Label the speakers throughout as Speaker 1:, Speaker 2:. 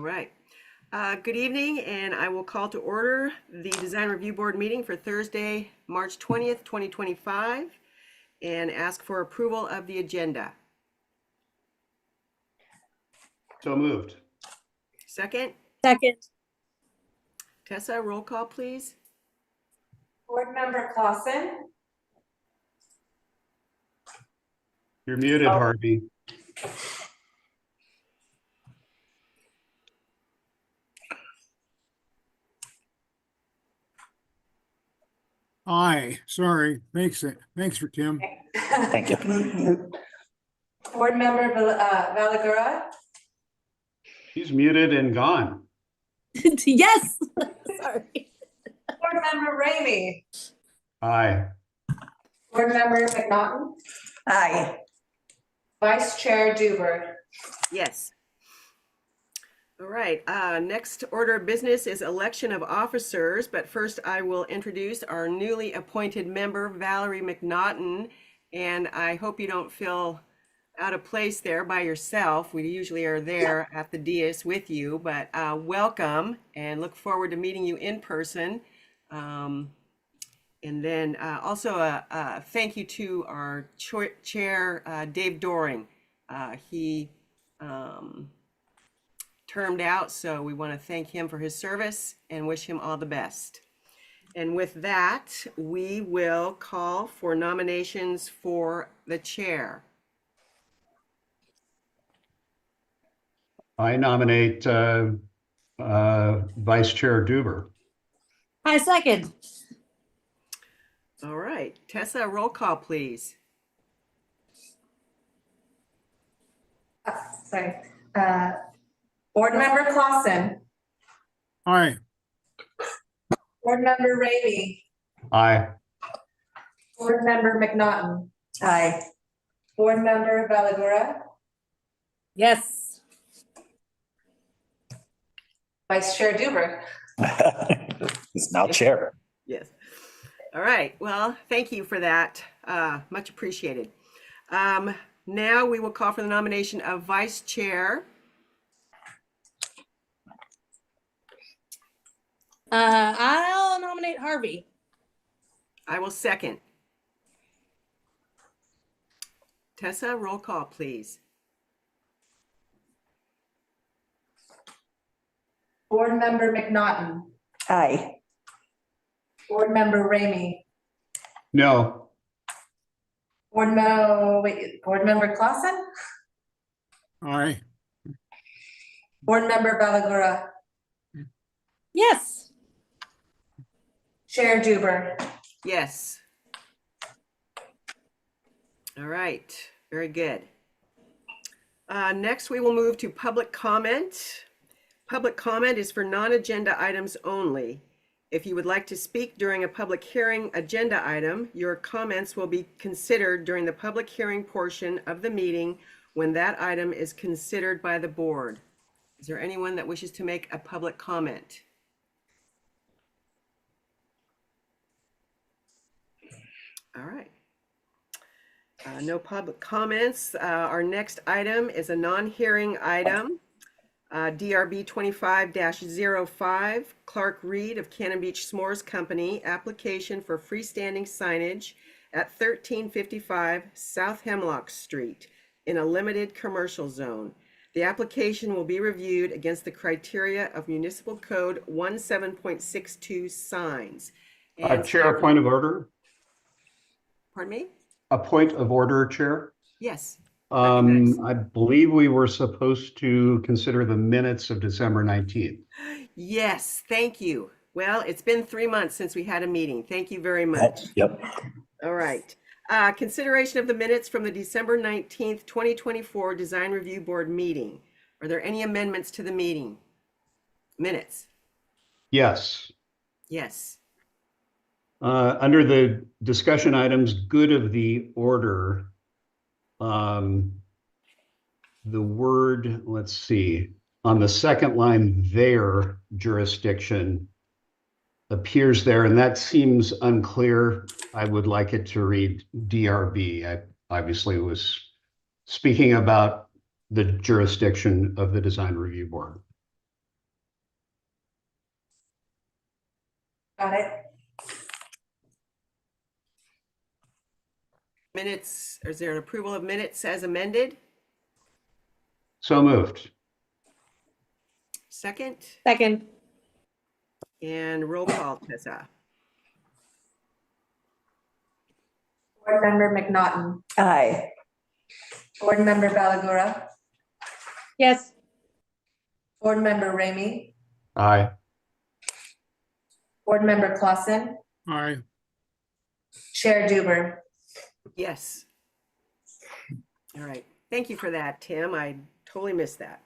Speaker 1: All right. Good evening, and I will call to order the Design Review Board meeting for Thursday, March 20th, 2025, and ask for approval of the agenda.
Speaker 2: So moved.
Speaker 1: Second,
Speaker 3: Second.
Speaker 1: Tessa, roll call, please.
Speaker 4: Board Member Clausen.
Speaker 2: You're muted, Harvey.
Speaker 5: Aye, sorry. Thanks for Tim.
Speaker 4: Thank you. Board Member Valagura.
Speaker 2: He's muted and gone.
Speaker 3: Yes. Sorry.
Speaker 4: Board Member Ramey.
Speaker 2: Aye.
Speaker 4: Board Member McNaughton.
Speaker 3: Aye.
Speaker 4: Vice Chair Duber.
Speaker 1: Yes. All right. Next order of business is election of officers, but first I will introduce our newly appointed member, Valerie McNaughton, and I hope you don't feel out of place there by yourself. We usually are there at the dais with you, but welcome and look forward to meeting you in person. And then also a thank you to our chair, Dave Doring. He termed out, so we want to thank him for his service and wish him all the best. And with that, we will call for nominations for the chair.
Speaker 2: I nominate Vice Chair Duber.
Speaker 3: I second.
Speaker 1: All right, Tessa, roll call, please.
Speaker 4: Sorry. Board Member Clausen.
Speaker 5: Aye,
Speaker 4: Board Member Ramey.
Speaker 2: Aye.
Speaker 4: Board Member McNaughton. Aye. Board Member Valagura.
Speaker 3: Yes.
Speaker 4: Vice Chair Duber.
Speaker 6: He's now chair.
Speaker 1: Yes. All right, well, thank you for that. Much appreciated. Now we will call for the nomination of vice chair.
Speaker 3: I'll nominate Harvey.
Speaker 1: I will second. Tessa, roll call, please.
Speaker 4: Board Member McNaughton.
Speaker 3: Aye.
Speaker 4: Board Member Ramey.
Speaker 2: No.
Speaker 4: Board Member Clausen.
Speaker 5: aye,
Speaker 4: Board Member Valagura.
Speaker 3: Yes.
Speaker 4: Chair Duber.
Speaker 1: Yes. All right, very good. Next, we will move to public comment. Public comment is for non-agenda items only. If you would like to speak during a public hearing agenda item, your comments will be considered during the public hearing portion of the meeting when that item is considered by the board. Is there anyone that wishes to make a public comment? All right. No public comments. Our next item is a non-hearing item. DRB 25-05, Clark Reed of Cannon Beach S'mores Company, application for freestanding signage at 1355 South Hemlock Street in a limited commercial zone. The application will be reviewed against the criteria of Municipal Code 17.62 signs. And
Speaker 2: Chair, a point of order.
Speaker 1: Pardon me?
Speaker 2: A point of order, Chair.
Speaker 1: Yes.
Speaker 2: I believe we were supposed to consider the minutes of December 19th.
Speaker 1: Yes, thank you. Well, it's been 3 months since we had a meeting. Thank you very much.
Speaker 6: Yep.
Speaker 1: All right. Consideration of the minutes from the December 19th, 2024 Design Review Board meeting. Are there any amendments to the meeting? Minutes?
Speaker 2: Yes.
Speaker 1: Yes.
Speaker 2: Under the discussion items, good of the order, the word, let's see, on the second line, their jurisdiction appears there, and that seems unclear. I would like it to read DRB. I obviously was speaking about the jurisdiction of the Design Review Board.
Speaker 4: Got it.
Speaker 1: Minutes, is there an approval of minutes as amended?
Speaker 2: So moved.
Speaker 1: Second,
Speaker 3: Second.
Speaker 1: and roll call, Tessa.
Speaker 4: Board Member McNaughton.
Speaker 3: Aye.
Speaker 4: Board Member Balagura.
Speaker 3: Yes.
Speaker 4: Board Member Ramey.
Speaker 2: Aye.
Speaker 4: Board Member Clausen.
Speaker 5: Aye.
Speaker 4: Chair Duber.
Speaker 1: Yes. All right. Thank you for that, Tim. I totally missed that.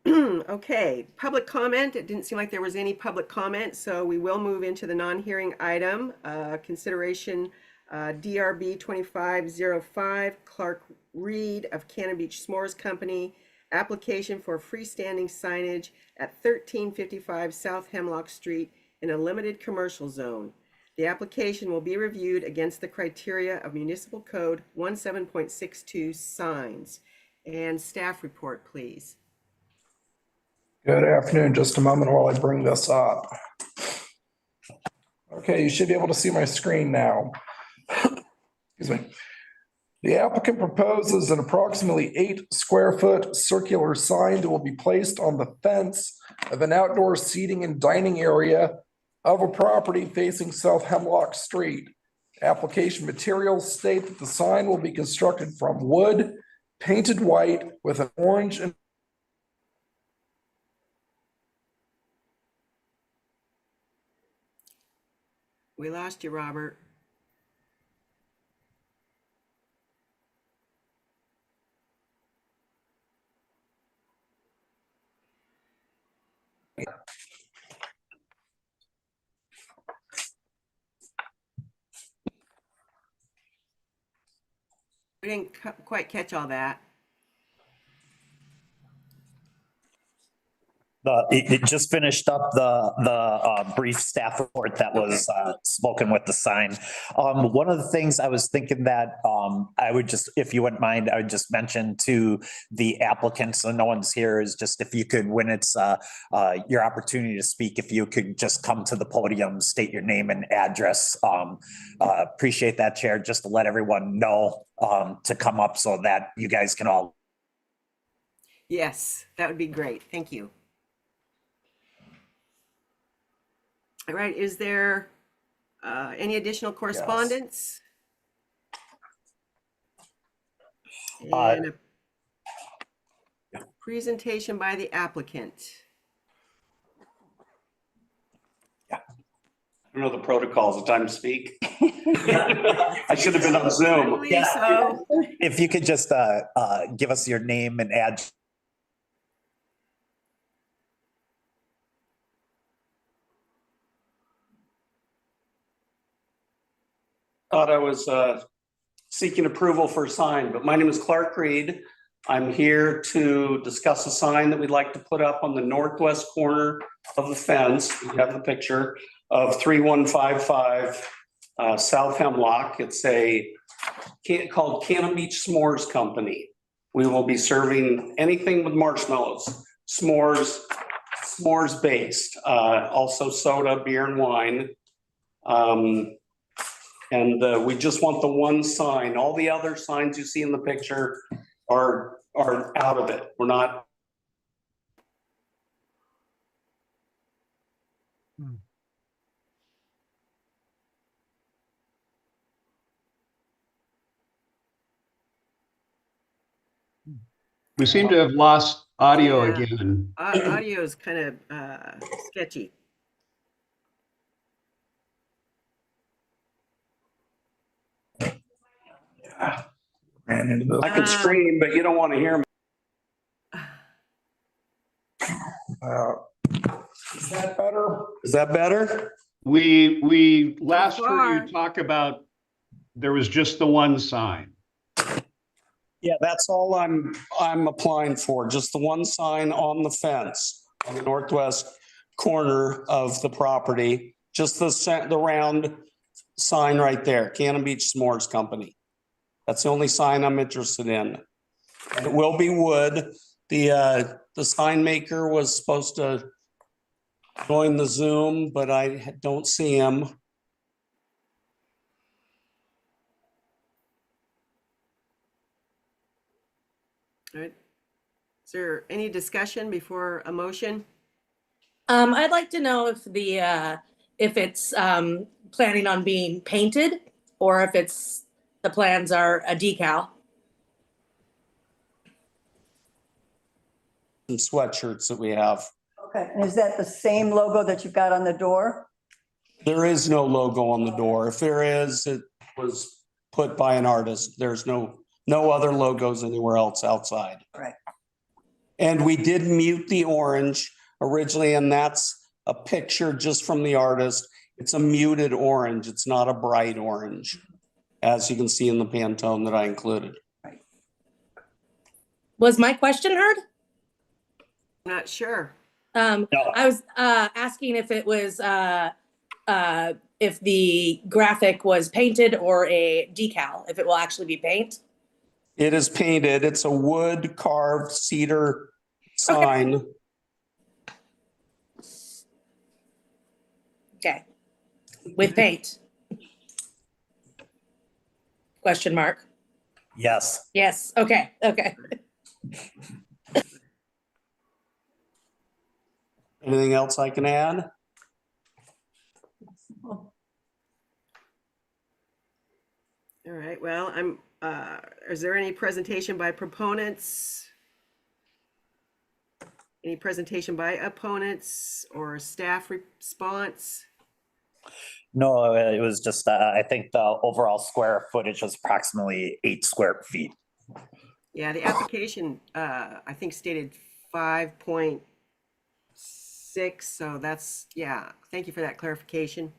Speaker 1: Okay, public comment. It didn't seem like there was any public comment, so we will move into the non-hearing item. Consideration DRB 2505, Clark Reed of Cannon Beach S'mores Company, application for freestanding signage at 1355 South Hemlock Street in a limited commercial zone. The application will be reviewed against the criteria of Municipal Code 17.62 signs. And staff report, please.
Speaker 7: Good afternoon. Just a moment while I bring this up. Okay, you should be able to see my screen now. Excuse me. The applicant proposes an approximately 8-square-foot circular sign that will be placed on the fence of an outdoor seating and dining area of a property facing South Hemlock Street. Application materials state that the sign will be constructed from wood, painted white with an orange and
Speaker 1: We lost you, Robert. We didn't quite catch all that.
Speaker 6: It just finished up the brief staff report that was spoken with the sign. One of the things I was thinking that I would just, if you wouldn't mind, I would just mention to the applicants, so no one's here, is just if you could, when it's your opportunity to speak, if you could just come to the podium, state your name and address. Appreciate that, Chair, just to let everyone know to come up so that you guys can all.
Speaker 1: Yes, that would be great. Thank you. All right, is there any additional correspondence? And a presentation by the applicant.
Speaker 8: I don't know the protocols, the time to speak. I should have been on Zoom.
Speaker 1: I believe so.
Speaker 6: If you could just give us your name and address.
Speaker 8: Thought I was seeking approval for a sign, but my name is Clark Reed. I'm here to discuss a sign that we'd like to put up on the northwest corner of the fence. We have the picture of 3155 South Hemlock. It's called Cannon Beach S'mores Company. We will be serving anything with marshmallows, s'mores based, also soda, beer and wine. And we just want the one sign. All the other signs you see in the picture are out of it. We're not.
Speaker 2: We seem to have lost audio
Speaker 1: Yeah.
Speaker 2: again.
Speaker 1: Audio is kind of sketchy.
Speaker 7: ran into the.
Speaker 8: I could scream, but you don't want to hear me.
Speaker 7: Is that better?
Speaker 8: Is that better?
Speaker 2: We last heard
Speaker 1: far.
Speaker 2: you talk about there was just the one sign.
Speaker 8: Yeah, that's all I'm applying for. Just the one sign on the fence on the northwest corner of the property. Just the round sign right there, Cannon Beach S'mores Company. That's the only sign I'm interested in. And it will be wood. The sign maker was supposed to join the Zoom, but I don't see him.
Speaker 1: All right. Is there any discussion before a motion?
Speaker 3: I'd like to know if it's planning on being painted or if the plans are a decal.
Speaker 8: Some sweatshirts that we have.
Speaker 9: Okay, and is that the same logo that you've got on the door?
Speaker 8: There is no logo on the door. If there is, it was put by an artist. There's no other logos anywhere else outside.
Speaker 9: Right.
Speaker 8: And we did mute the orange originally, and that's a picture just from the artist. It's a muted orange. It's not a bright orange, as you can see in the Pantone that I included.
Speaker 3: Was my question heard?
Speaker 1: I'm not sure.
Speaker 6: No.
Speaker 3: I was asking if it was if the graphic was painted or a decal, if it will actually be paint.
Speaker 8: It is painted. It's a wood carved cedar sign.
Speaker 3: Okay. With paint. Question mark.
Speaker 6: Yes.
Speaker 3: Yes. Okay. Okay.
Speaker 8: Anything else I can add?
Speaker 1: All right, well, is there any presentation by proponents? Any presentation by opponents or staff response?
Speaker 6: No, it was just, I think the overall square footage was approximately 8 square feet.
Speaker 1: Yeah, the application, I think stated 5.6, so that's, yeah, thank you for that clarification.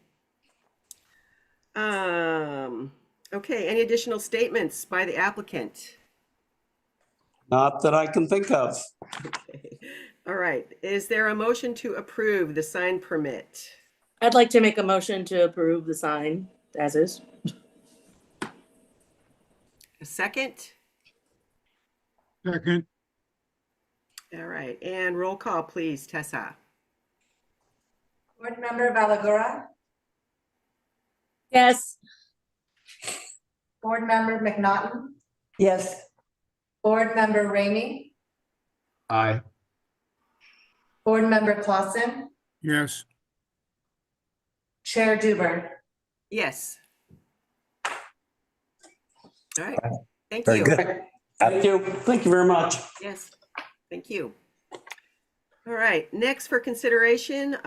Speaker 1: Okay, any additional statements by the applicant?
Speaker 8: Not that I can think of.
Speaker 1: Okay. All right, is there a motion to approve the sign permit?
Speaker 3: I'd like to make a motion to approve the sign as is.
Speaker 1: A second?
Speaker 5: Second,
Speaker 1: All right, and roll call, please, Tessa.
Speaker 4: Board Member Balagura,
Speaker 3: Yes.
Speaker 4: Board Member McNaughton,
Speaker 9: Yes.
Speaker 4: Board Member Ramey,
Speaker 2: Aye.
Speaker 4: Board Member Clausen,
Speaker 5: yes.
Speaker 4: Chair Duber.
Speaker 1: Yes. All right, thank
Speaker 6: Very
Speaker 1: you.
Speaker 6: good.
Speaker 8: Thank you. Thank you very much.
Speaker 1: Yes, thank you. All right, next for consideration,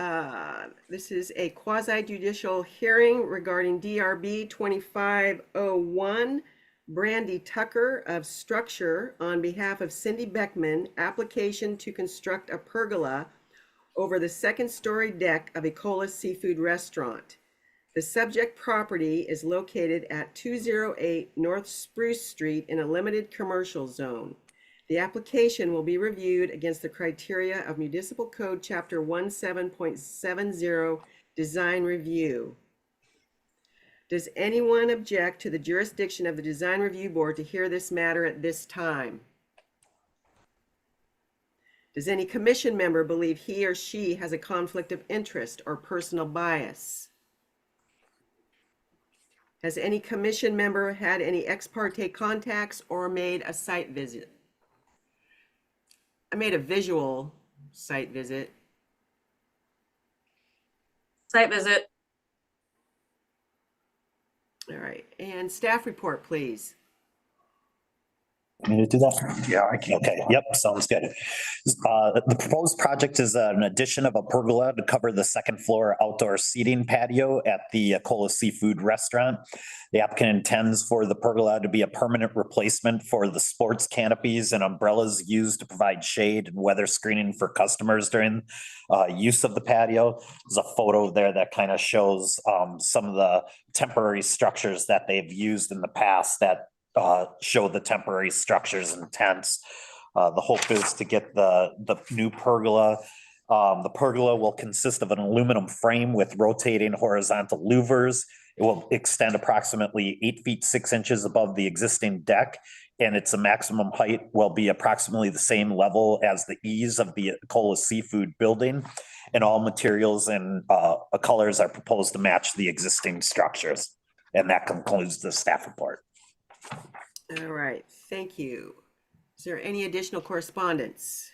Speaker 1: this is a quasi judicial hearing regarding DRB 2501, Brandy Tucker of Structure on behalf of Cindy Beckman, application to construct a pergola over the second-story deck of Ecola Seafood Restaurant. The subject property is located at 208 North Spruce Street in a limited commercial zone. The application will be reviewed against the criteria of Municipal Code Chapter 17.70 Design Review. Does anyone object to the jurisdiction of the Design Review Board to hear this matter at this time? Does any commission member believe he or she has a conflict of interest or personal bias? Has any commission member had any ex parte contacts or made a site visit? I made a visual site visit.
Speaker 3: Site visit.
Speaker 1: All right, and staff report, please.
Speaker 6: Want me to do that?
Speaker 7: Yeah, I can.
Speaker 6: Okay, yep, sounds good. The proposed project is an addition of a pergola to cover the second floor outdoor seating patio at the Ecola Seafood Restaurant. The applicant intends for the pergola to be a permanent replacement for the sports canopies and umbrellas used to provide shade and weather screening for customers during use of the patio. There's a photo there that kind of shows some of the temporary structures that they've used in the past that show the temporary structures and tents. The hope is to get the new pergola. The pergola will consist of an aluminum frame with rotating horizontal louvers. It will extend approximately 8 feet 6 inches above the existing deck, and its maximum height will be approximately the same level as the eaves of the Ecola Seafood building. and all materials and colors are proposed to match the existing structures. And that concludes the staff report.
Speaker 1: All right, thank you. Is there any additional correspondence?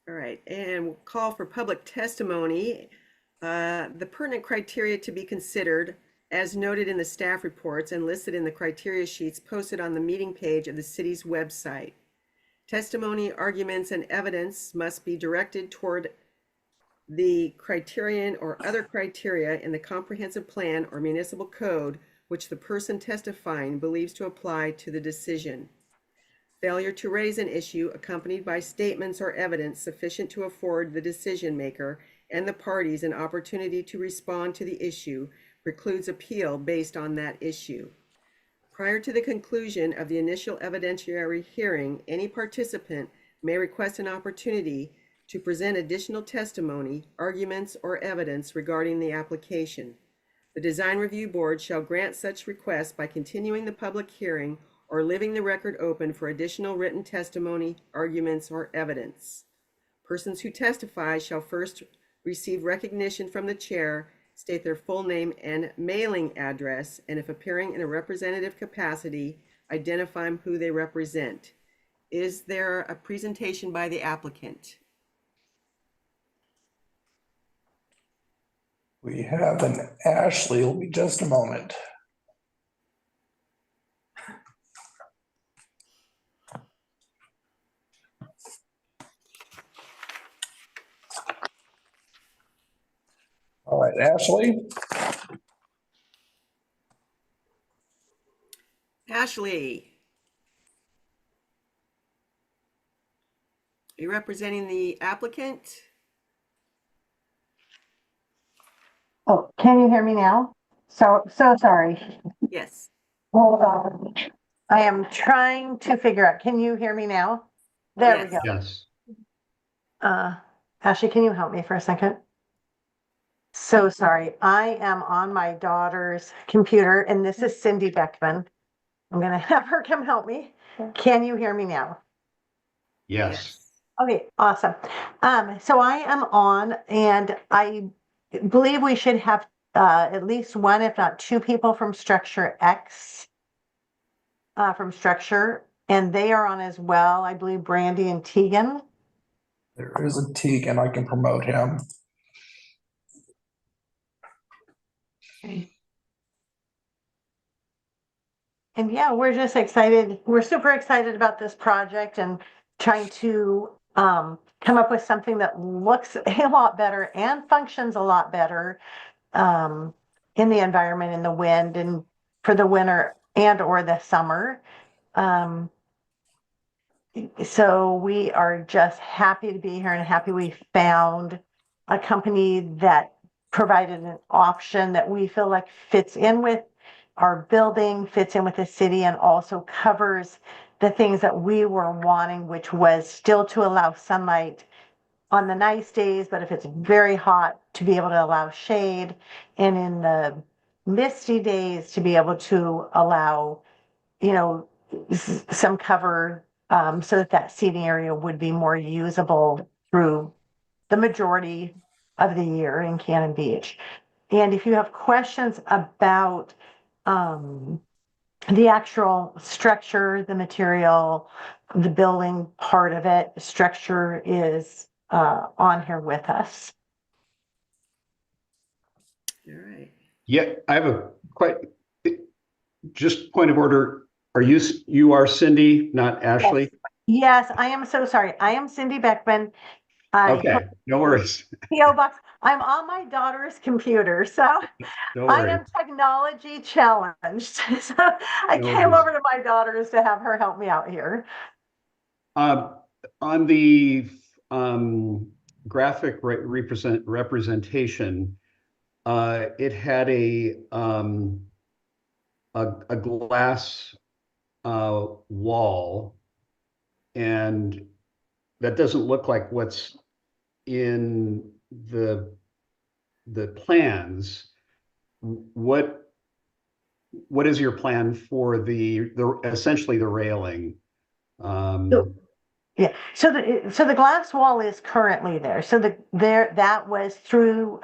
Speaker 1: All right, and we'll call for public testimony. The pertinent criteria to be considered, as noted in the staff reports and listed in the criteria sheets posted on the meeting page of the city's website. Testimony, arguments, and evidence must be directed toward the criterion or other criteria in the comprehensive plan or municipal code which the person testifying believes to apply to the decision. Failure to raise an issue accompanied by statements or evidence sufficient to afford the decision maker and the parties an opportunity to respond to the issue precludes appeal based on that issue. Prior to the conclusion of the initial evidentiary hearing, any participant may request an opportunity to present additional testimony, arguments, or evidence regarding the application. The Design Review Board shall grant such requests by continuing the public hearing or leaving the record open for additional written testimony, arguments, or evidence. Persons who testify shall first receive recognition from the chair, state their full name and mailing address, and if appearing in a representative capacity, identify who they represent. Is there a presentation by the applicant?
Speaker 7: We have an Ashley. It'll be just a moment. All right, Ashley.
Speaker 1: Ashley. Are you representing the applicant?
Speaker 10: Oh, can you hear me now? So sorry.
Speaker 1: Yes.
Speaker 10: Hold on. I am trying to figure out, can you hear me now? There we
Speaker 1: Yes.
Speaker 10: go.
Speaker 2: Yes.
Speaker 10: Ashley, can you help me for a second? So sorry. I am on my daughter's computer and this is Cindy Beckman. I'm gonna have her come help me. Can you hear me now?
Speaker 2: Yes.
Speaker 10: Okay, awesome. So I am on and I believe we should have at least one, if not two people from Structure X from Structure, and they are on as well. I believe Brandy and Tegan.
Speaker 7: There is a Tegan. I can promote him.
Speaker 10: And yeah, we're just excited. We're super excited about this project and trying to come up with something that looks a lot better and functions a lot better in the environment, in the wind, and for the winter and or the summer. So we are just happy to be here and happy we found a company that provided an option that we feel like fits in with our building, fits in with the city, and also covers the things that we were wanting, which was still to allow sunlight on the nice days, but if it's very hot, to be able to allow shade, and in the misty days, to be able to allow, you know, some cover so that seating area would be more usable through the majority of the year in Cannon Beach. And if you have questions about the actual structure, the material, the building part of it, Structure is on here with us.
Speaker 1: All right.
Speaker 2: Yeah, I have a just point of order. You are Cindy, not Ashley?
Speaker 10: Yes, I am so sorry. I am Cindy Beckman.
Speaker 2: Okay, no worries.
Speaker 10: PO Box. I'm on my daughter's computer, so
Speaker 2: No
Speaker 10: I
Speaker 2: worries.
Speaker 10: am technology challenged. So I
Speaker 2: No
Speaker 10: came
Speaker 2: worries.
Speaker 10: over to my daughter's to have her help me out here.
Speaker 2: On the graphic representation, it had a glass wall, and that doesn't look like what's in the plans. What is your plan for the essentially the railing?
Speaker 10: Yeah, so the glass wall is currently there. So that was through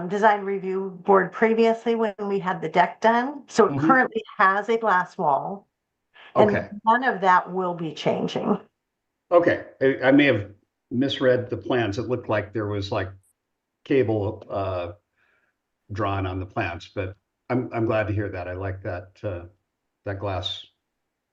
Speaker 10: design review board previously when we had the deck done. So it
Speaker 2: Mhm.
Speaker 10: currently has a glass wall. And
Speaker 2: Okay,
Speaker 10: none of that will be changing.
Speaker 2: okay. I may have misread the plans. It looked like there was like cable drawn on the plans, but I'm glad to hear that. I like that glass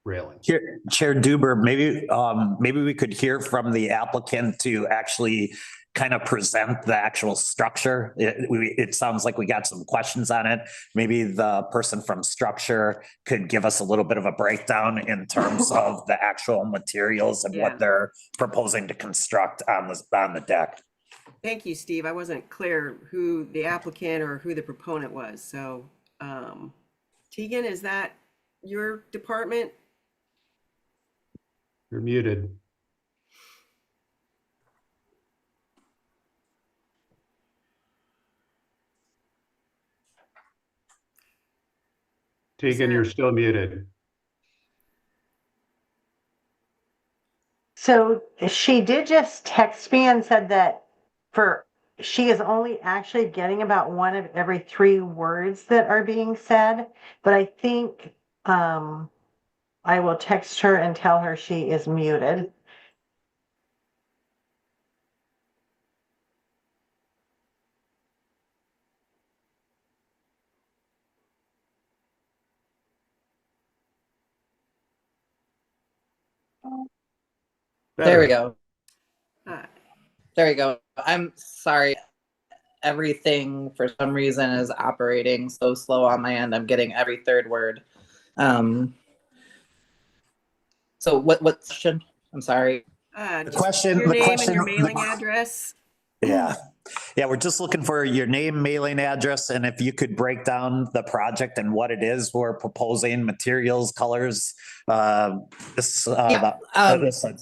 Speaker 2: railing.
Speaker 6: Chair Duber, maybe we could hear from the applicant to actually kind of present the actual structure. It sounds like we got some questions on it. Maybe the person from structure could give us a little bit of a breakdown in terms of the actual materials and
Speaker 1: Yeah.
Speaker 6: what they're proposing to construct on the deck.
Speaker 1: Thank you, Steve. I wasn't clear who the applicant or who the proponent was. So, Tegan, is that your department?
Speaker 2: You're muted. Tegan, you're still muted.
Speaker 10: So she did just text me and said that she is only actually getting about one of every 3 words that are being said. But I think I will text her and tell her she is muted.
Speaker 11: There we
Speaker 2: Better.
Speaker 11: go.
Speaker 1: Hi.
Speaker 11: There we go. I'm sorry. Everything for some reason is operating so slow on my end. I'm getting every 3rd word. So what question? I'm sorry.
Speaker 1: Just
Speaker 6: question-
Speaker 1: your
Speaker 6: the
Speaker 1: name
Speaker 6: question-
Speaker 1: and your mailing address.
Speaker 6: Yeah. Yeah, we're just looking for your name, mailing address, and if you could break down the project and what it is we're proposing, materials, colors. This is a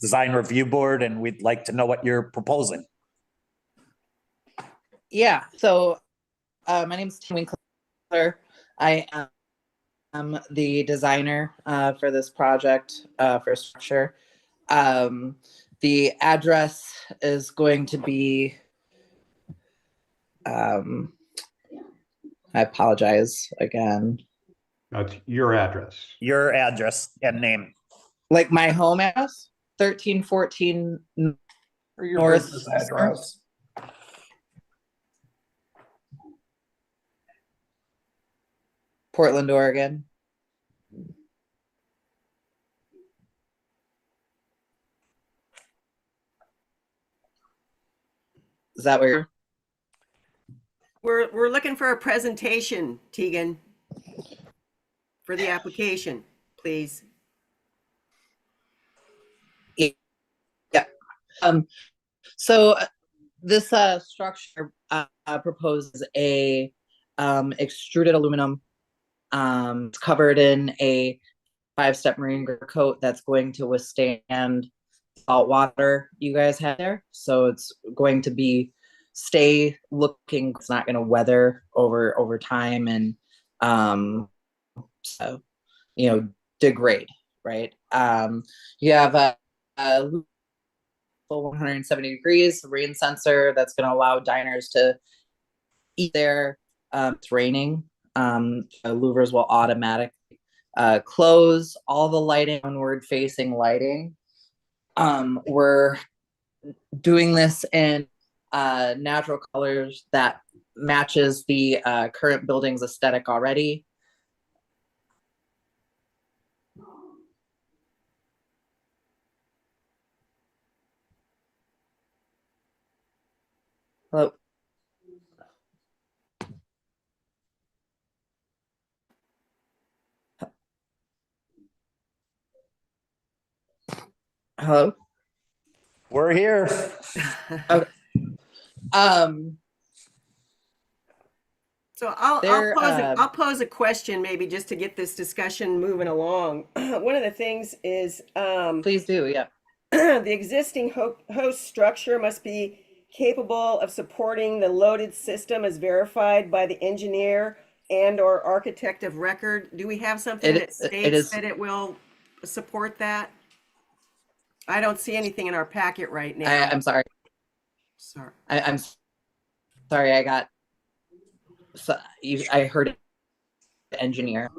Speaker 6: design review board, and we'd like to know what you're proposing.
Speaker 11: Yeah. So my name is Tim Winkler. I am the designer for this project for structure. The address is going to be, I apologize again.
Speaker 2: That's your address.
Speaker 6: Your address and name.
Speaker 11: Like my home address, 1314
Speaker 7: Or your
Speaker 11: North
Speaker 7: business address.
Speaker 11: Portland, Oregon. Is that where
Speaker 1: We're looking for a presentation, Tegan, for the application, please.
Speaker 11: Yeah. So this structure proposes a extruded aluminum. It's covered in a 5-step marine coat that's going to withstand salt water you guys have there. So it's going to stay looking. It's not going to weather over time and so degrade, right? You have a 170 degrees rain sensor that's going to allow diners to eat there. It's raining. Louvers will automatically close all the lighting, downward facing lighting. We're doing this in natural colors that matches the current building's aesthetic already. Hello. Hello.
Speaker 6: We're here.
Speaker 11: Okay.
Speaker 1: So I'll pose a question maybe just to get this discussion moving along. One of the things is
Speaker 11: Please do, yeah.
Speaker 1: the existing host structure must be capable of supporting the loaded system as verified by the engineer and or architect of record. Do we have something that states that it will support that? I don't see anything in our packet right now.
Speaker 11: I'm sorry.
Speaker 1: Sorry.
Speaker 11: I'm sorry. I got. So I heard engineer.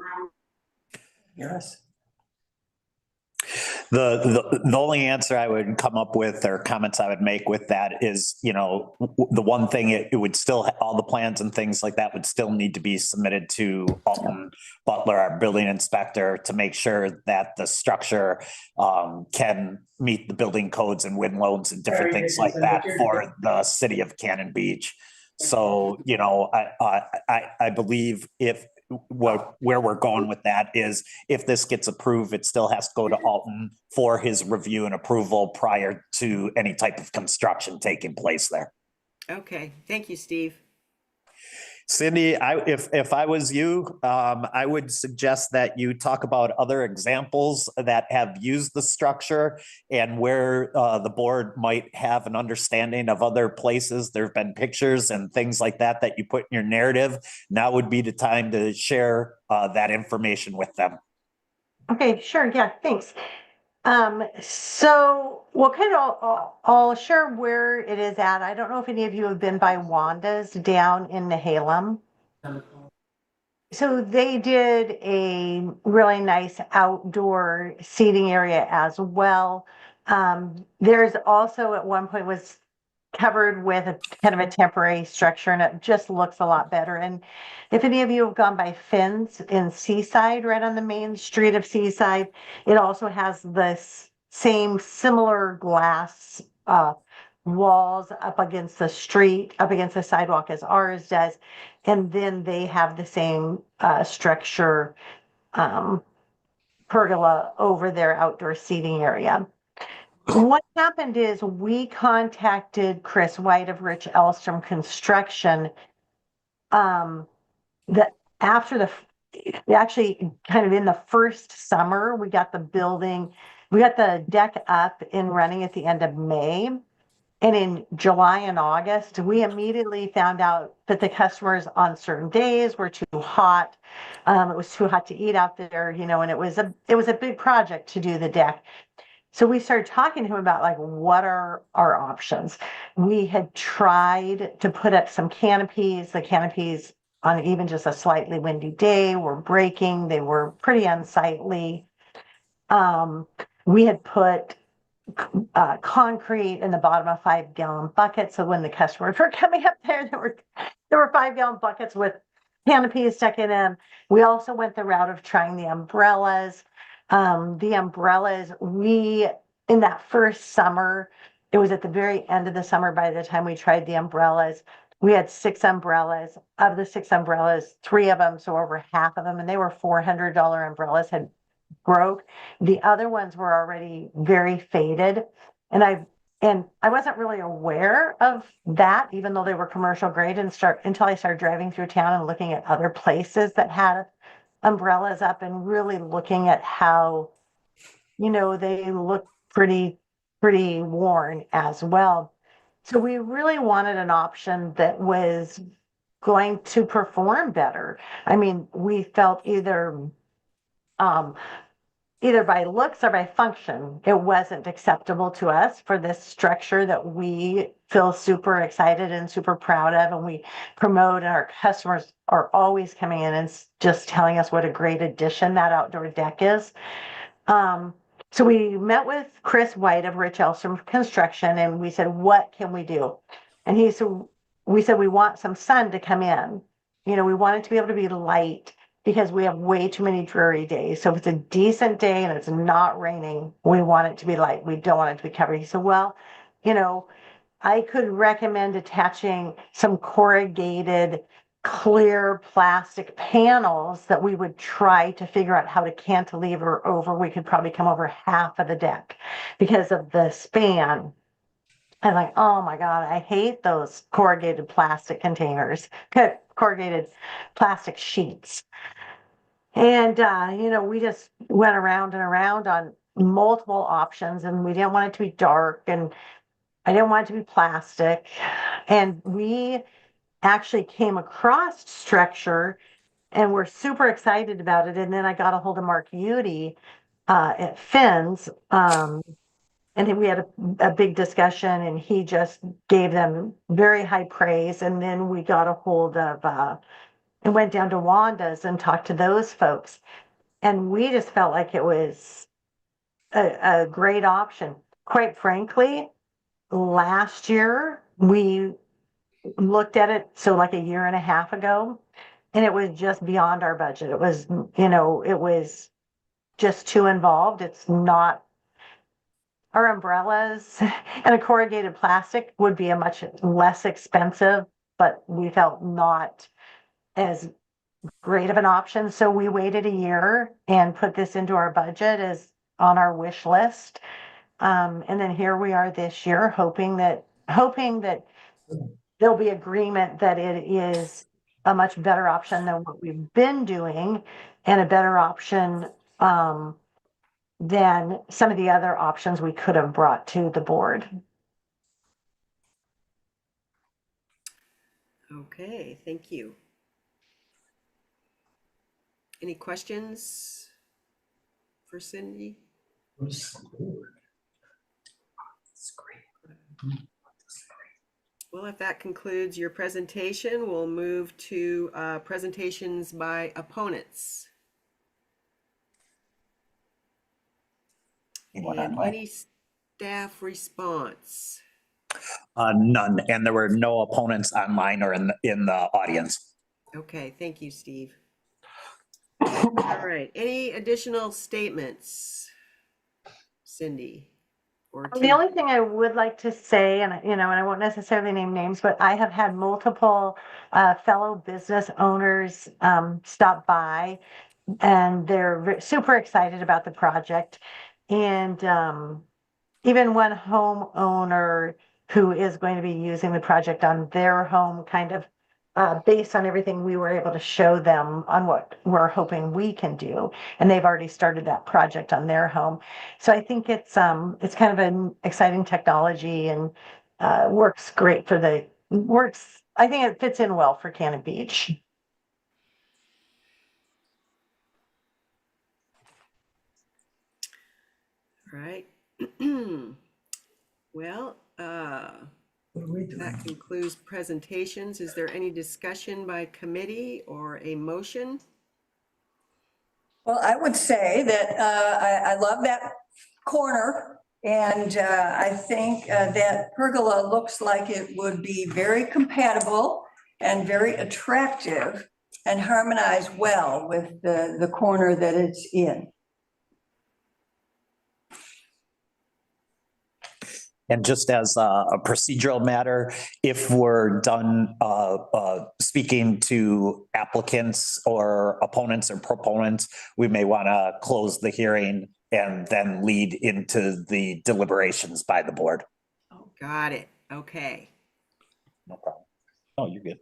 Speaker 7: Yes.
Speaker 6: The only answer I would come up with or comments I would make with that is, you know, the one thing it would still, all the plans and things like that would still need to be submitted to Alton Butler, our building inspector, to make sure that the structure can meet the building codes and win loans and different things like that for the city of Cannon Beach. So, you know, I believe if where we're going with that is if this gets approved, it still has to go to Alton for his review and approval prior to any type of construction taking place there.
Speaker 1: Okay, thank you, Steve.
Speaker 6: Cindy, if I was you, I would suggest that you talk about other examples that have used the structure and where the board might have an understanding of other places. There have been pictures and things like that that you put in your narrative. Now would be the time to share that information with them.
Speaker 10: Okay, sure. Yeah, thanks. So we'll kind of, I'll share where it is at. I don't know if any of you have been by Wanda's down in Nehalem. So they did a really nice outdoor seating area as well. There's also at one point was covered with a kind of a temporary structure, and it just looks a lot better. And if any of you have gone by Finn's in Seaside, right on the main street of Seaside, it also has this same similar glass walls up against the street, up against the sidewalk as ours does. And then they have the same structure pergola over their outdoor seating area. What happened is we contacted Chris White of Rich Elstrom Construction. That after actually kind of in the first summer, we got the deck up and running at the end of May. And in July and August, we immediately found out that the customers on certain days were too hot. It was too hot to eat out there, you know, and it was a big project to do the deck. So we started talking to him about like, what are our options? We had tried to put up some canopies. The canopies on even just a slightly windy day were breaking. They were pretty unsightly. We had put concrete in the bottom of 5-gallon buckets. So when the customers were coming up there were 5-gallon buckets with canopies stuck in them. We also went the route of trying the umbrellas. In that first summer, it was at the very end of the summer by the time we tried the umbrellas. We had 6 umbrellas. Of the 6 umbrellas, 3 of them, so over half of them, and they were $400 umbrellas, had broke. The other ones were already very faded. And I wasn't really aware of that, even though they were commercial grade, until I started driving through town and looking at other places that had umbrellas up and really looking at how, you know, they look pretty worn as well. So we really wanted an option that was going to perform better. I mean, we felt either by looks or by function, it wasn't acceptable to us for this structure that we feel super excited and super proud of, and we promote, and our customers are always coming in and just telling us what a great addition that outdoor deck is. So we met with Chris White of Rich Elstrom Construction, and we said, what can we do? And we said, we want some sun to come in. You know, we want it to be able to be light, because we have way too many dreary days. So if it's a decent day and it's not raining, we want it to be light. We don't want it to be covered. He said, well, you know, I could recommend attaching some corrugated clear plastic panels that we would try to figure out how to cantilever over. We could probably come over half of the deck because of the span. I'm like, oh my God, I hate those corrugated plastic containers, corrugated plastic sheets. And, you know, we just went around and around on multiple options, and we didn't want it to be dark, and I didn't want it to be plastic. And we actually came across structure and we're super excited about it. And then I got a hold of Mark Udy at Finn's, And then we had a big discussion and he just gave them very high praise. And then we got a hold of, and went down to Wanda's and talked to those folks. And we just felt like it was a great option. Quite frankly, last year we looked at it, so like a year and a half ago, and it was just beyond our budget. It was, it was just too involved. It's not, our umbrellas and a corrugated plastic would be a much less expensive, but we felt not as great of an option. So we waited a year and put this into our budget as on our wish list. And then here we are this year, hoping that there'll be agreement that it is a much better option than what we've been doing, and a better option than some of the other options we could have brought to the board.
Speaker 1: Okay, thank you. Any questions for Cindy? Well, if that concludes your presentation, we'll move to presentations by opponents. And any staff response?
Speaker 6: None, and there were no opponents online or in the audience.
Speaker 1: Okay, thank you, Steve. All right, any additional statements, Cindy? Or
Speaker 10: The only thing I would like to say, and I won't necessarily name names, but I have had multiple fellow business owners stop by, and they're super excited about the project. And even one homeowner who is going to be using the project on their home, kind of based on everything we were able to show them on what we're hoping we can do. And they've already started that project on their home. So I think it's kind of an exciting technology, and works great for I think it fits in well for Cannon Beach.
Speaker 1: Right. Well, that concludes presentations. Is there any discussion by committee or a motion?
Speaker 9: Well, I would say that I love that corner, and I think that pergola looks like it would be very compatible and very attractive and harmonize well with the corner that it's in.
Speaker 6: And just as a procedural matter, if we're done speaking to applicants or opponents or proponents, we may want to close the hearing and then lead into the deliberations by the board.
Speaker 1: Oh, got it. Okay.
Speaker 6: No problem. Oh, you're good.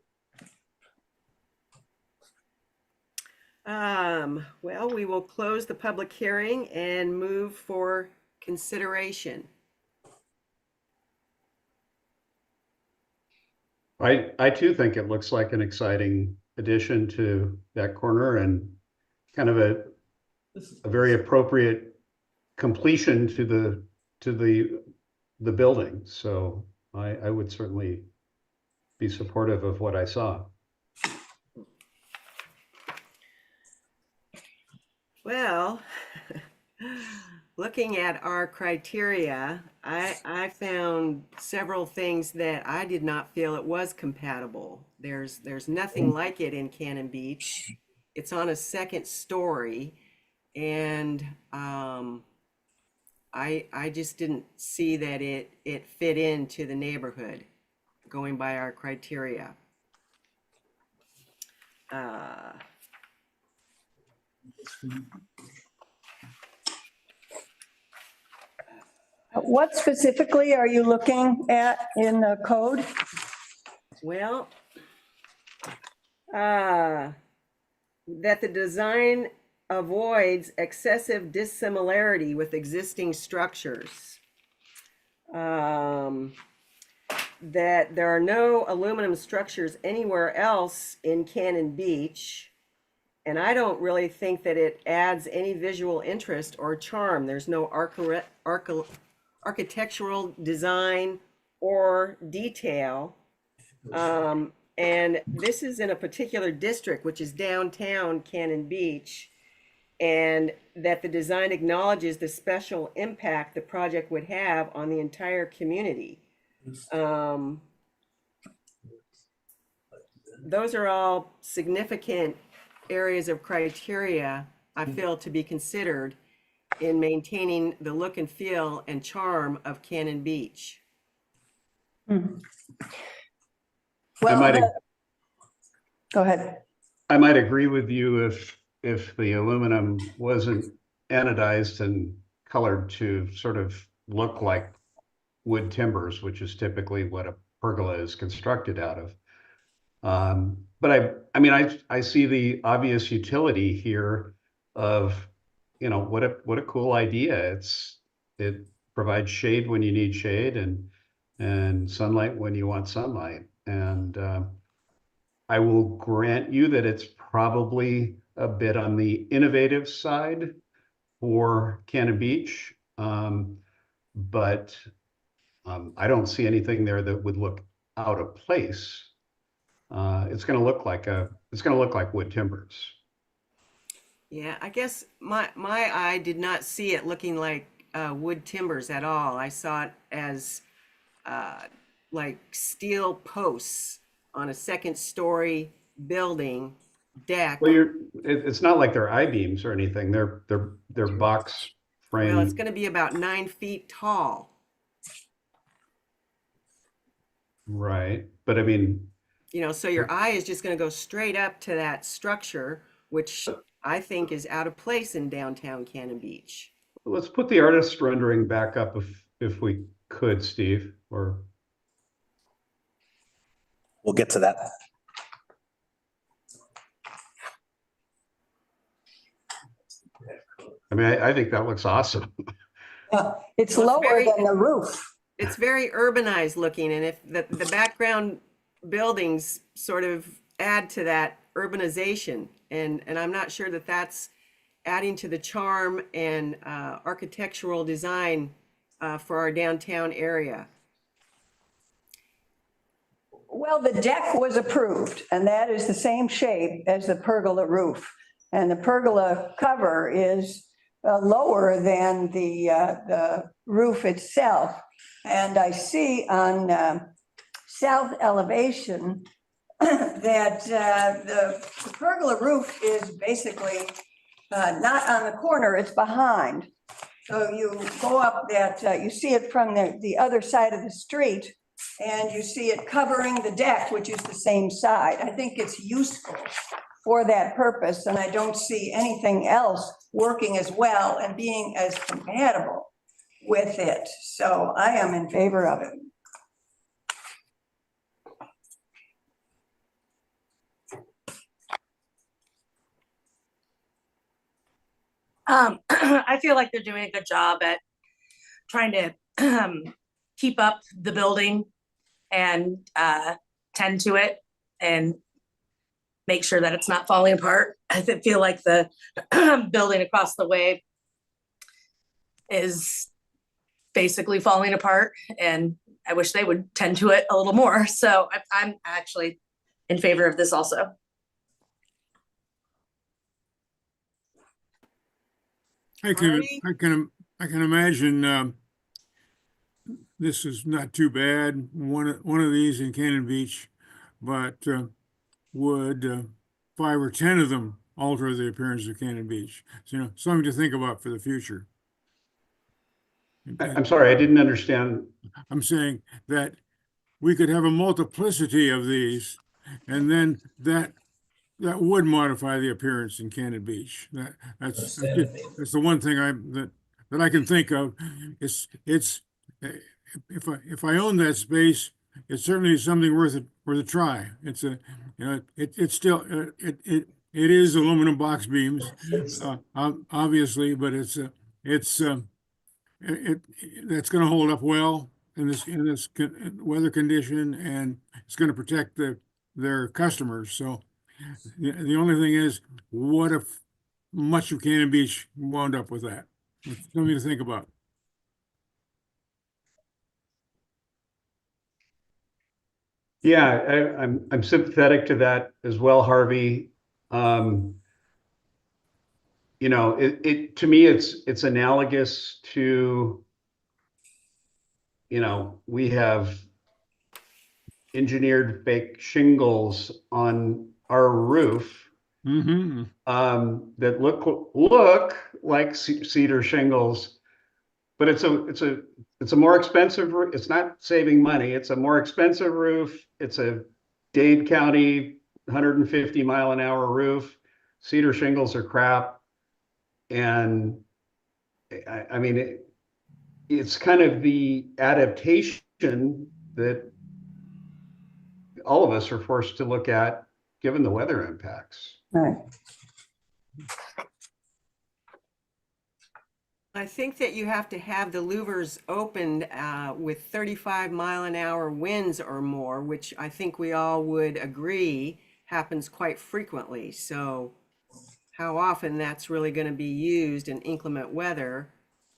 Speaker 1: Well, we will close the public hearing and move for consideration.
Speaker 2: I too think it looks like an exciting addition to that corner, and kind of a very appropriate completion to the building. So I would certainly be supportive of what I saw.
Speaker 1: Well, looking at our criteria, I found several things that I did not feel it was compatible. There's nothing like it in Cannon Beach. It's on a second story, and I just didn't see that it fit into the neighborhood, going by our criteria.
Speaker 9: What specifically are you looking at in the code?
Speaker 1: Well, that the design avoids excessive dissimilarity with existing structures. That there are no aluminum structures anywhere else in Cannon Beach. And I don't really think that it adds any visual interest or charm. There's no architectural design or detail. And this is in a particular district, which is downtown Cannon Beach, and that the design acknowledges the special impact the project would have on the entire community. Those are all significant areas of criteria I feel to be considered in maintaining the look and feel and charm of Cannon Beach.
Speaker 9: Hmm.
Speaker 2: I might,
Speaker 9: Well, go ahead.
Speaker 2: I might agree with you if the aluminum wasn't anodized and colored to sort of look like wood timbers, which is typically what a pergola is constructed out of. But I mean, I see the obvious utility here of, you know, what a cool idea. It provides shade when you need shade and sunlight when you want sunlight. And I will grant you that it's probably a bit on the innovative side for Cannon Beach. But I don't see anything there that would look out of place. It's going to look like wood timbers.
Speaker 1: Yeah, I guess my eye did not see it looking like wood timbers at all. I saw it as like steel posts on a second story building deck.
Speaker 2: Well, it's not like they're I-beams or anything. They're box frame.
Speaker 1: Well, it's going to be about 9 feet tall.
Speaker 2: Right. But I mean,
Speaker 1: You know, so your eye is just going to go straight up to that structure, which I think is out of place in downtown Cannon Beach.
Speaker 2: let's put the artist rendering back up if we could, Steve, or
Speaker 6: We'll get to that.
Speaker 2: I mean, I think that looks awesome.
Speaker 9: It's
Speaker 1: Well,
Speaker 9: lower
Speaker 1: very-
Speaker 9: than the roof.
Speaker 1: It's very urbanized looking, and if the background buildings sort of add to that urbanization, and I'm not sure that that's adding to the charm and architectural design for our downtown area.
Speaker 9: Well, the deck was approved, and that is the same shape as the pergola roof. And the pergola cover is lower than the roof itself. And I see on south elevation that the pergola roof is basically not on the corner, it's behind. So you go up that, you see it from the other side of the street, and you see it covering the deck, which is the same side. I think it's useful for that purpose, and I don't see anything else working as well and being as compatible with it. So I am in favor of it.
Speaker 3: I feel like they're doing a good job at trying to keep up the building and tend to it and make sure that it's not falling apart. I feel like the building across the way is basically falling apart, and I wish they would tend to it a little more. So I'm actually in favor of this also.
Speaker 5: I can
Speaker 1: Marty?
Speaker 5: imagine this is not too bad. One of these in Cannon Beach, but would 5 or 10 of them alter the appearance of Cannon Beach? So, you know, something to think about for the future.
Speaker 2: I'm sorry, I didn't understand.
Speaker 5: I'm saying that we could have a multiplicity of these, and then that would modify the appearance in Cannon Beach. That's the one thing that I can think of. It's if I own that space, it's certainly something worth a try. It's a, you know, it's still it is aluminum box beams, obviously, but it's that's going to hold up well in this weather condition, and it's going to protect their customers. So the only thing is, what if much of Cannon Beach wound up with that? It's something to think about.
Speaker 2: Yeah, I'm sympathetic to that as well, Harvey. You know, to me, it's analogous to, you know, we have engineered fake shingles on our roof
Speaker 5: Mm-hmm.
Speaker 2: that look like cedar shingles, but it's a more expensive. It's not saving money. It's a more expensive roof. It's a Dade County 150-mile-an-hour roof. Cedar shingles are crap, and I mean it's kind of the adaptation that all of us are forced to look at given the weather impacts.
Speaker 9: Right.
Speaker 1: I think that you have to have the louvers opened with 35-mile-an-hour winds or more, which I think we all would agree happens quite frequently. So how often that's really going to be used in inclement weather.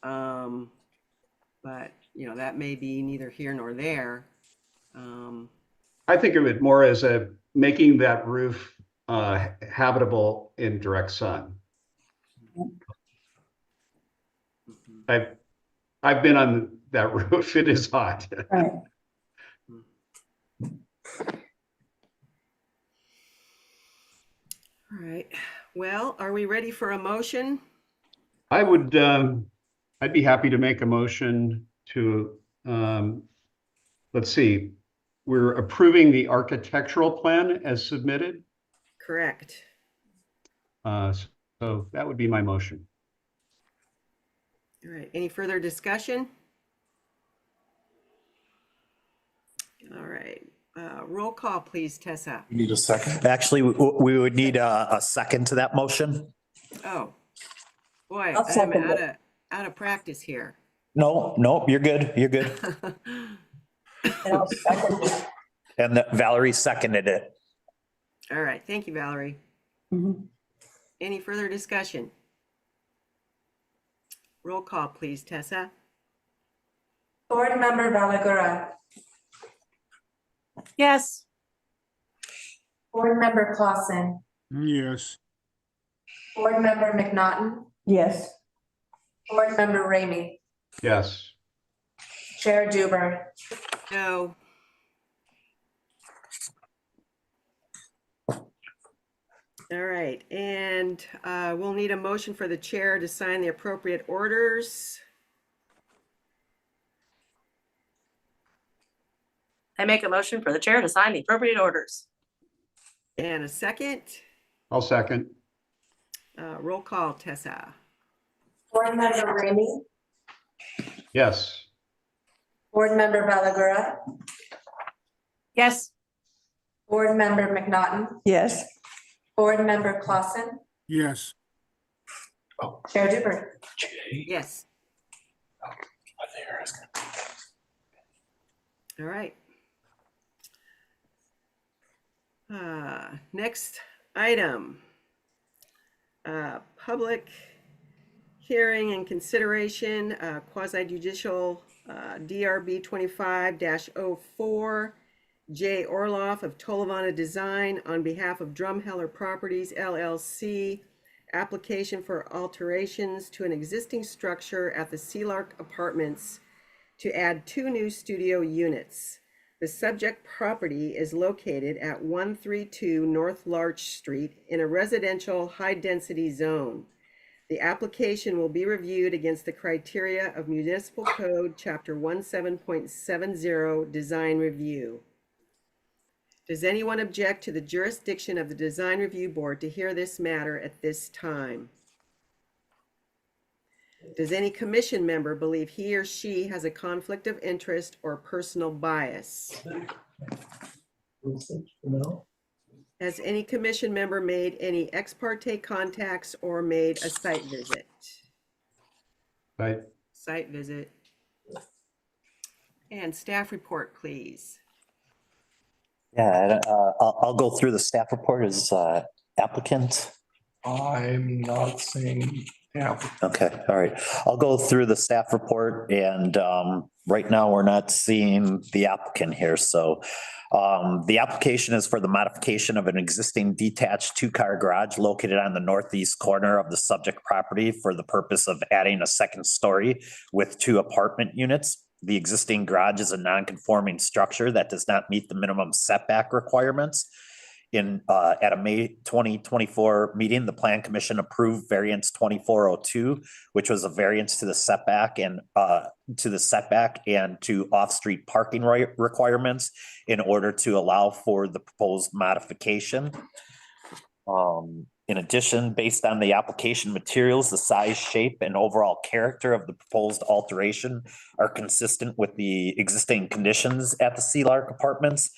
Speaker 1: But, you know, that may be neither here nor there.
Speaker 2: I think of it more as making that roof habitable in direct sun. I've been on that roof. It is hot.
Speaker 9: Right.
Speaker 1: All right. Well, are we ready for a motion?
Speaker 2: I would, I'd be happy to make a motion to, let's see, we're approving the architectural plan as submitted.
Speaker 1: Correct.
Speaker 2: So that would be my motion.
Speaker 1: All right. Any further discussion? All right. Roll call, please, Tessa.
Speaker 7: You need a second?
Speaker 6: Actually, we would need a second to that motion.
Speaker 1: Oh, boy,
Speaker 9: I'll
Speaker 1: I'm
Speaker 9: second it.
Speaker 1: out of practice here.
Speaker 6: No, you're good. You're good.
Speaker 9: And I'll second it.
Speaker 6: And Valerie seconded it.
Speaker 1: All right. Thank you, Valerie.
Speaker 9: Mhm.
Speaker 1: Any further discussion? Roll call, please, Tessa.
Speaker 4: Board Member Valagura,
Speaker 3: Yes.
Speaker 4: Board Member Clausen,
Speaker 5: Yes.
Speaker 4: Board Member McNaughton,
Speaker 9: Yes.
Speaker 4: Board Member Ramey,
Speaker 2: Yes.
Speaker 4: Chair Duber.
Speaker 1: No. All right, and we'll need a motion for the chair to sign the appropriate orders.
Speaker 3: I make a motion for the chair to sign the appropriate orders.
Speaker 1: And a second.
Speaker 2: I'll second.
Speaker 1: Roll call, Tessa.
Speaker 4: Board Member Ramey,
Speaker 2: Yes.
Speaker 4: Board Member Valagura,
Speaker 3: Yes.
Speaker 4: Board Member McNaughton,
Speaker 9: Yes.
Speaker 4: Board Member Clausen,
Speaker 5: Yes.
Speaker 4: Chair Duber.
Speaker 1: Yes. All right. Next item. Public hearing and consideration, quasi judicial DRB 25-04, Jay Orloff of Tolovana Design on behalf of Drumheller Properties LLC, application for alterations to an existing structure at the Sealark Apartments to add 2 new studio units. The subject property is located at 132 North Larch Street in a residential high-density zone. The application will be reviewed against the criteria of Municipal Code Chapter 17.70 Design Review. Does anyone object to the jurisdiction of the Design Review Board to hear this matter at this time? Does any commission member believe he or she has a conflict of interest or personal bias? Has any commission member made any ex parte contacts or made a site visit?
Speaker 2: Right.
Speaker 1: Site visit. And staff report, please.
Speaker 6: Yeah, I'll go through the staff report as applicant.
Speaker 7: I'm not seeing Yeah.
Speaker 6: Okay, all right. I'll go through the staff report and right now we're not seeing the applicant here, so the application is for the modification of an existing detached two-car garage located on the northeast corner of the subject property for the purpose of adding a second story with 2 apartment units. The existing garage is a non-conforming structure that does not meet the minimum setback requirements. At a May 2024 meeting, the Plan Commission approved variance 2402, which was a variance to the setback and to off-street parking requirements in order to allow for the proposed modification. In addition, based on the application materials, the size, shape, and overall character of the proposed alteration are consistent with the existing conditions at the Sea Lark Apartments.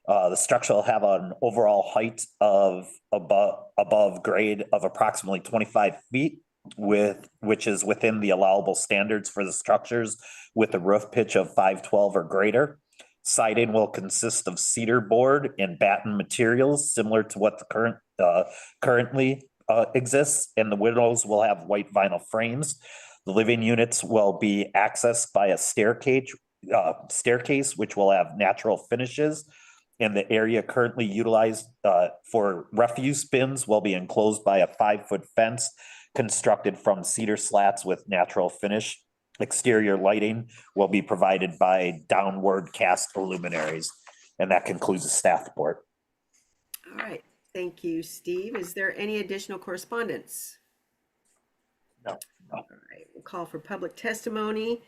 Speaker 6: The structure will have an overall height of above grade of approximately 25 feet, which is within the allowable standards for the structures, with a roof pitch of 512 or greater. Siding will consist of cedar board and batten materials similar to what the currently exists, and the windows will have white vinyl frames. The living units will be accessed by a staircase which will have natural finishes. And the area currently utilized for refuse bins will be enclosed by a 5-foot fence constructed from cedar slats with natural finish. Exterior lighting will be provided by downward cast luminaries. And that concludes the staff report.
Speaker 1: All right, thank you, Steve. Is there any additional correspondence?
Speaker 6: No.
Speaker 1: All right, we'll call for public testimony.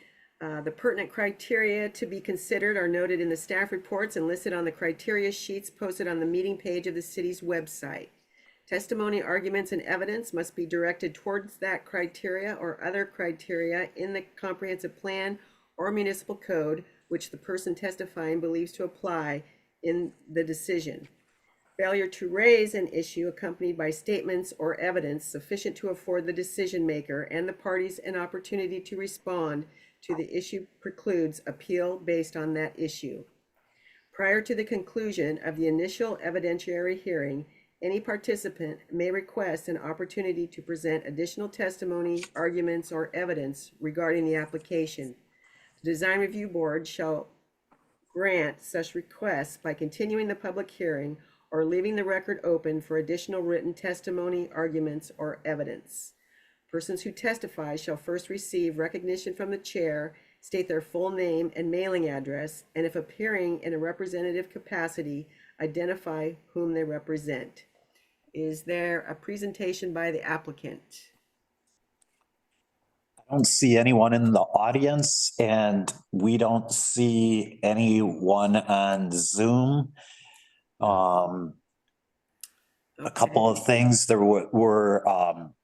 Speaker 1: The pertinent criteria to be considered are noted in the staff reports and listed on the criteria sheets posted on the meeting page of the city's website. Testimony, arguments, and evidence must be directed towards that criteria or other criteria in the comprehensive plan or municipal code which the person testifying believes to apply in the decision. Failure to raise an issue accompanied by statements or evidence sufficient to afford the decision maker and the parties an opportunity to respond to the issue precludes appeal based on that issue. Prior to the conclusion of the initial evidentiary hearing, any participant may request an opportunity to present additional testimony, arguments, or evidence regarding the application. The Design Review Board shall grant such requests by continuing the public hearing or leaving the record open for additional written testimony, arguments, or evidence. Persons who testify shall first receive recognition from the chair, state their full name and mailing address, and if appearing in a representative capacity, identify whom they represent. Is there a presentation by the applicant?
Speaker 6: I don't see anyone in the audience, and we don't see anyone on Zoom. A couple of things, there were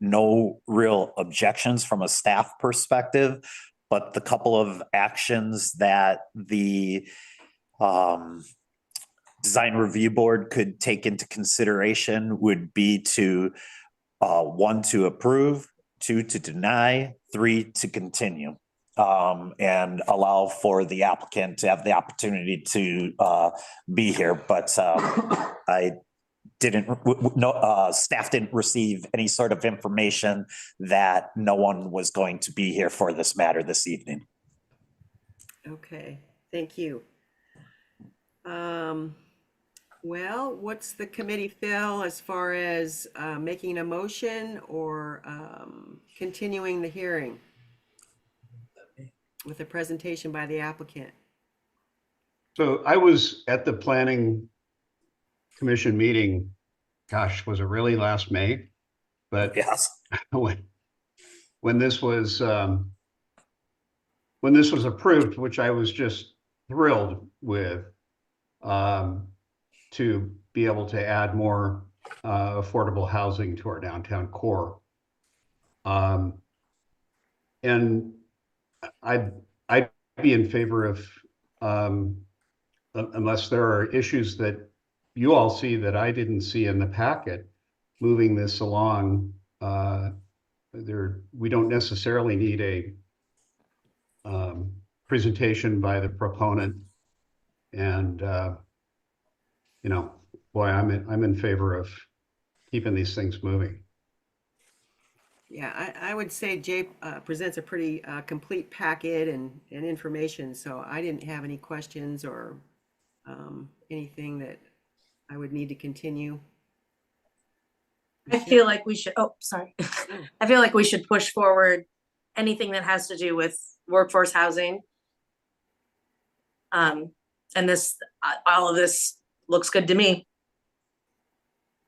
Speaker 6: no real objections from a staff perspective, but the couple of actions that the Design Review Board could take into consideration would be to 1, to approve, 2, to deny, 3, to continue, and allow for the applicant to have the opportunity to be here. But staff didn't receive any sort of information that no one was going to be here for this matter this evening.
Speaker 1: Okay, thank you. Well, what's the committee feel as far as making a motion or continuing the hearing with a presentation by the applicant?
Speaker 2: So I was at the Planning Commission meeting, gosh, was it really last May? But
Speaker 6: Yes.
Speaker 2: when this was approved, which I was just thrilled with, to be able to add more affordable housing to our downtown core. And I'd be in favor of, unless there are issues that you all see that I didn't see in the packet, moving this along. We don't necessarily need a presentation by the proponent, and boy, I'm in favor of keeping these things moving.
Speaker 1: Yeah, I would say Jay presents a pretty complete packet and information, so I didn't have any questions or anything that I would need to continue.
Speaker 3: I feel like we should, oh, sorry. I feel like we should push forward anything that has to do with workforce housing. And this, all of this looks good to me.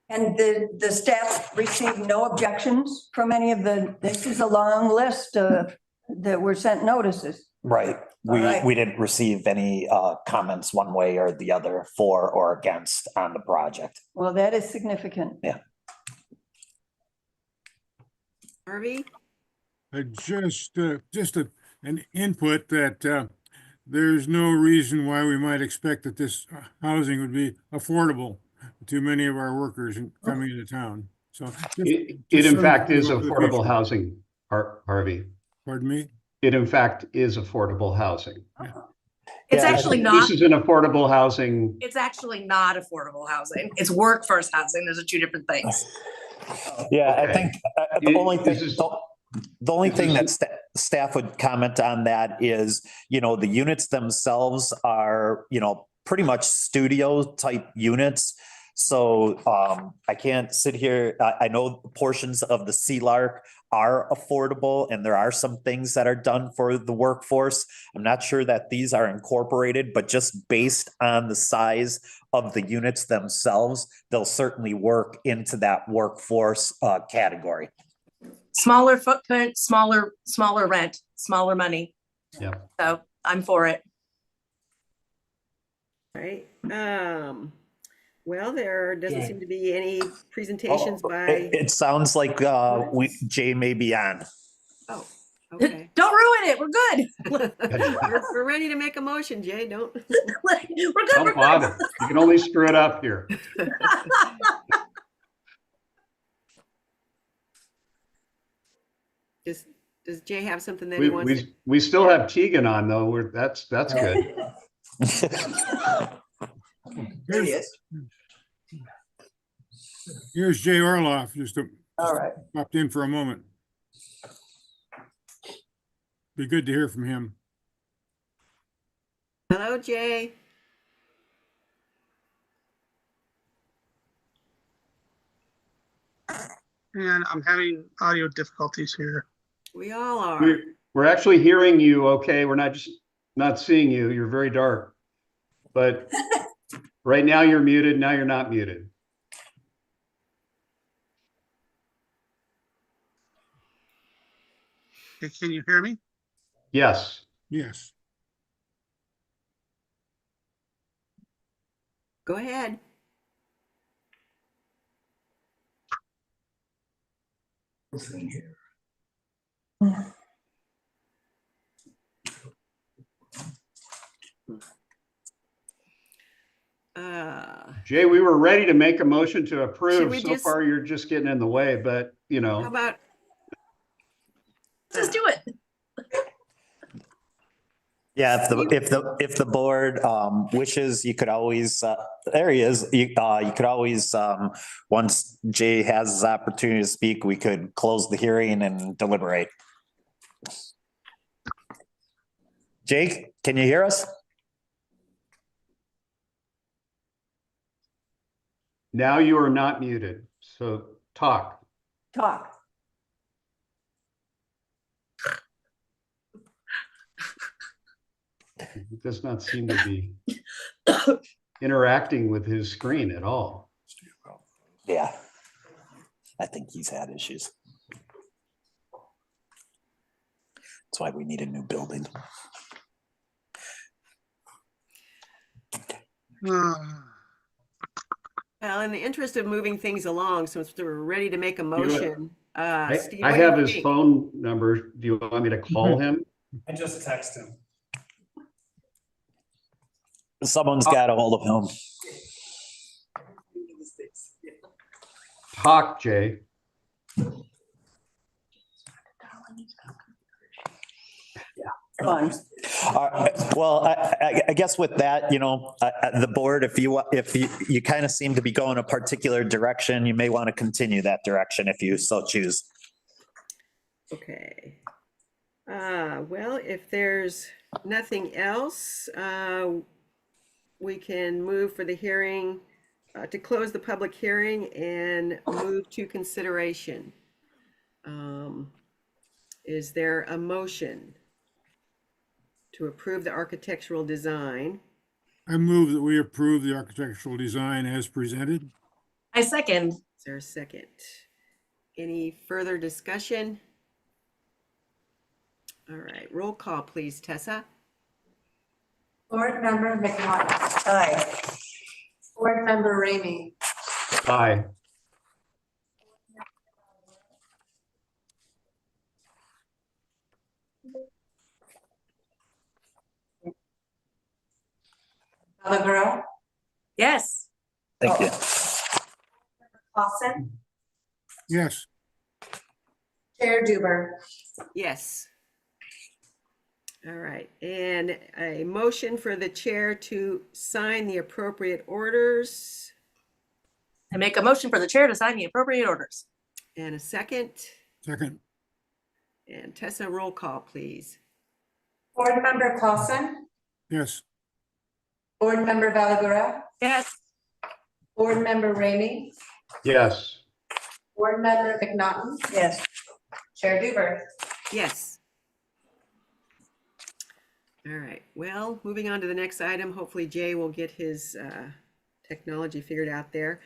Speaker 9: And the staff received no objections from any of this is a long list that were sent notices.
Speaker 6: Right.
Speaker 9: All right.
Speaker 6: We didn't receive any comments one way or the other for or against on the project.
Speaker 9: Well, that is significant.
Speaker 6: Yeah.
Speaker 1: Harvey?
Speaker 5: Just an input that there's no reason why we might expect that this housing would be affordable to many of our workers coming into town. So
Speaker 2: It in fact is affordable housing, Harvey.
Speaker 5: Pardon me?
Speaker 2: It in fact is affordable housing.
Speaker 3: It's
Speaker 6: Yeah,
Speaker 3: actually
Speaker 2: This
Speaker 3: not,
Speaker 2: is an affordable housing.
Speaker 3: it's actually not affordable housing. It's workforce housing. Those are two different things.
Speaker 6: Yeah, I
Speaker 2: Okay.
Speaker 6: think the only thing,
Speaker 2: This is-
Speaker 6: the only thing that
Speaker 2: is-
Speaker 6: staff would comment on that is, the units themselves are, pretty much studio type units. So I can't sit here, I know portions of the Sea Lark are affordable and there are some things that are done for the workforce. I'm not sure that these are incorporated, but just based on the size of the units themselves, they'll certainly work into that workforce category.
Speaker 3: Smaller footprint, smaller rent, smaller money.
Speaker 2: Yeah.
Speaker 3: So I'm for it.
Speaker 1: Right. Well, there doesn't seem to be any presentations by,
Speaker 6: It sounds like Jay may be on.
Speaker 1: oh, okay.
Speaker 3: Don't ruin it. We're good.
Speaker 1: We're ready to make a motion, Jay, don't.
Speaker 3: We're good.
Speaker 2: Don't bother. You can only screw it up here.
Speaker 1: Does Jay have something that he wants to?
Speaker 2: We still have Tegan on though. That's good.
Speaker 9: There he is.
Speaker 5: Here's Jay Orloff, just
Speaker 9: All right.
Speaker 5: popped in for a moment. Be good to hear from him.
Speaker 1: Hello, Jay.
Speaker 12: And I'm having audio difficulties here.
Speaker 1: We all are.
Speaker 2: We're actually hearing you okay. We're not seeing you. You're very dark. But right now you're muted. Now you're not muted.
Speaker 12: Okay, can you hear me?
Speaker 2: Yes.
Speaker 5: Yes.
Speaker 1: Go ahead.
Speaker 2: Jay, we were ready to make a motion to
Speaker 1: Should
Speaker 2: approve.
Speaker 1: we
Speaker 2: So
Speaker 1: just-
Speaker 2: far, you're just getting in the way, but
Speaker 1: How about,
Speaker 3: Just do it.
Speaker 6: Yeah, if the board wishes, you could always, there he is. You could always, once Jay has his opportunity to speak, we could close the hearing and deliberate. Jake, can you hear us?
Speaker 2: now you are not muted. So talk.
Speaker 9: Talk.
Speaker 2: He does not seem to be interacting with his screen at all.
Speaker 6: Yeah. I think he's had issues. That's why we need a new building.
Speaker 1: well, in the interest of moving things along, since we're ready to make a motion, Steve,
Speaker 2: I
Speaker 1: what do you
Speaker 2: have his
Speaker 1: think?
Speaker 2: phone number. Do you want me to call him?
Speaker 8: I just text him.
Speaker 6: Someone's got a hold of him.
Speaker 2: Talk, Jay.
Speaker 9: Fun.
Speaker 6: Well, I guess with that, the board, if you kind of seem to be going a particular direction, you may want to continue that direction if you so choose.
Speaker 1: Okay. Well, if there's nothing else, we can move for the hearing, to close the public hearing and move to consideration. Is there a motion to approve the architectural design?
Speaker 5: I move that we approve the architectural design as presented.
Speaker 3: I second.
Speaker 1: Is there a second? Any further discussion? All right, roll call, please, Tessa.
Speaker 4: Board Member McNaughton.
Speaker 9: Aye.
Speaker 4: Board Member Ramey.
Speaker 2: Aye.
Speaker 4: Valagura.
Speaker 3: Yes.
Speaker 6: Thank you.
Speaker 4: Clausen.
Speaker 5: Yes,
Speaker 4: Chair Duber.
Speaker 1: Yes. All right, and a motion for the chair to sign the appropriate orders,
Speaker 3: I make a motion for the chair to sign the appropriate orders.
Speaker 1: and a second.
Speaker 5: second,
Speaker 1: And Tessa, roll call, please.
Speaker 4: Board Member Clausen.
Speaker 5: yes,
Speaker 4: Board Member Valagura.
Speaker 3: Yes.
Speaker 4: Board Member Ramey.
Speaker 2: Yes.
Speaker 4: Board Member McNaughton.
Speaker 9: Yes.
Speaker 4: Chair Duber.
Speaker 1: Yes. All right, well, moving on to the next item, hopefully Jay will get his technology figured out there.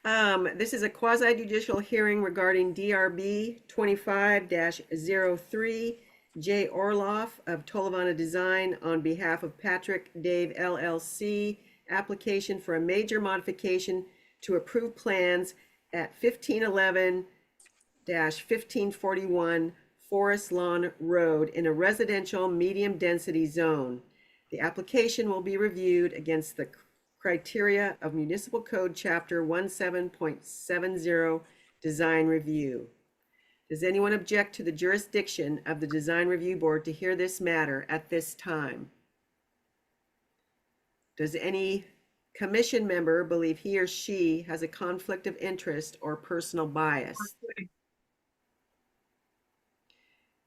Speaker 1: This is a quasi judicial hearing regarding DRB 25-03, Jay Orloff of Tolovana Design on behalf of Patrick Dave LLC, application for a major modification to approved plans at 1511-1541 Forest Lawn Road in a residential medium density zone. The application will be reviewed against the criteria of Municipal Code Chapter 17.70 Design Review. Does anyone object to the jurisdiction of the Design Review Board to hear this matter at this time? Does any commission member believe he or she has a conflict of interest or personal bias?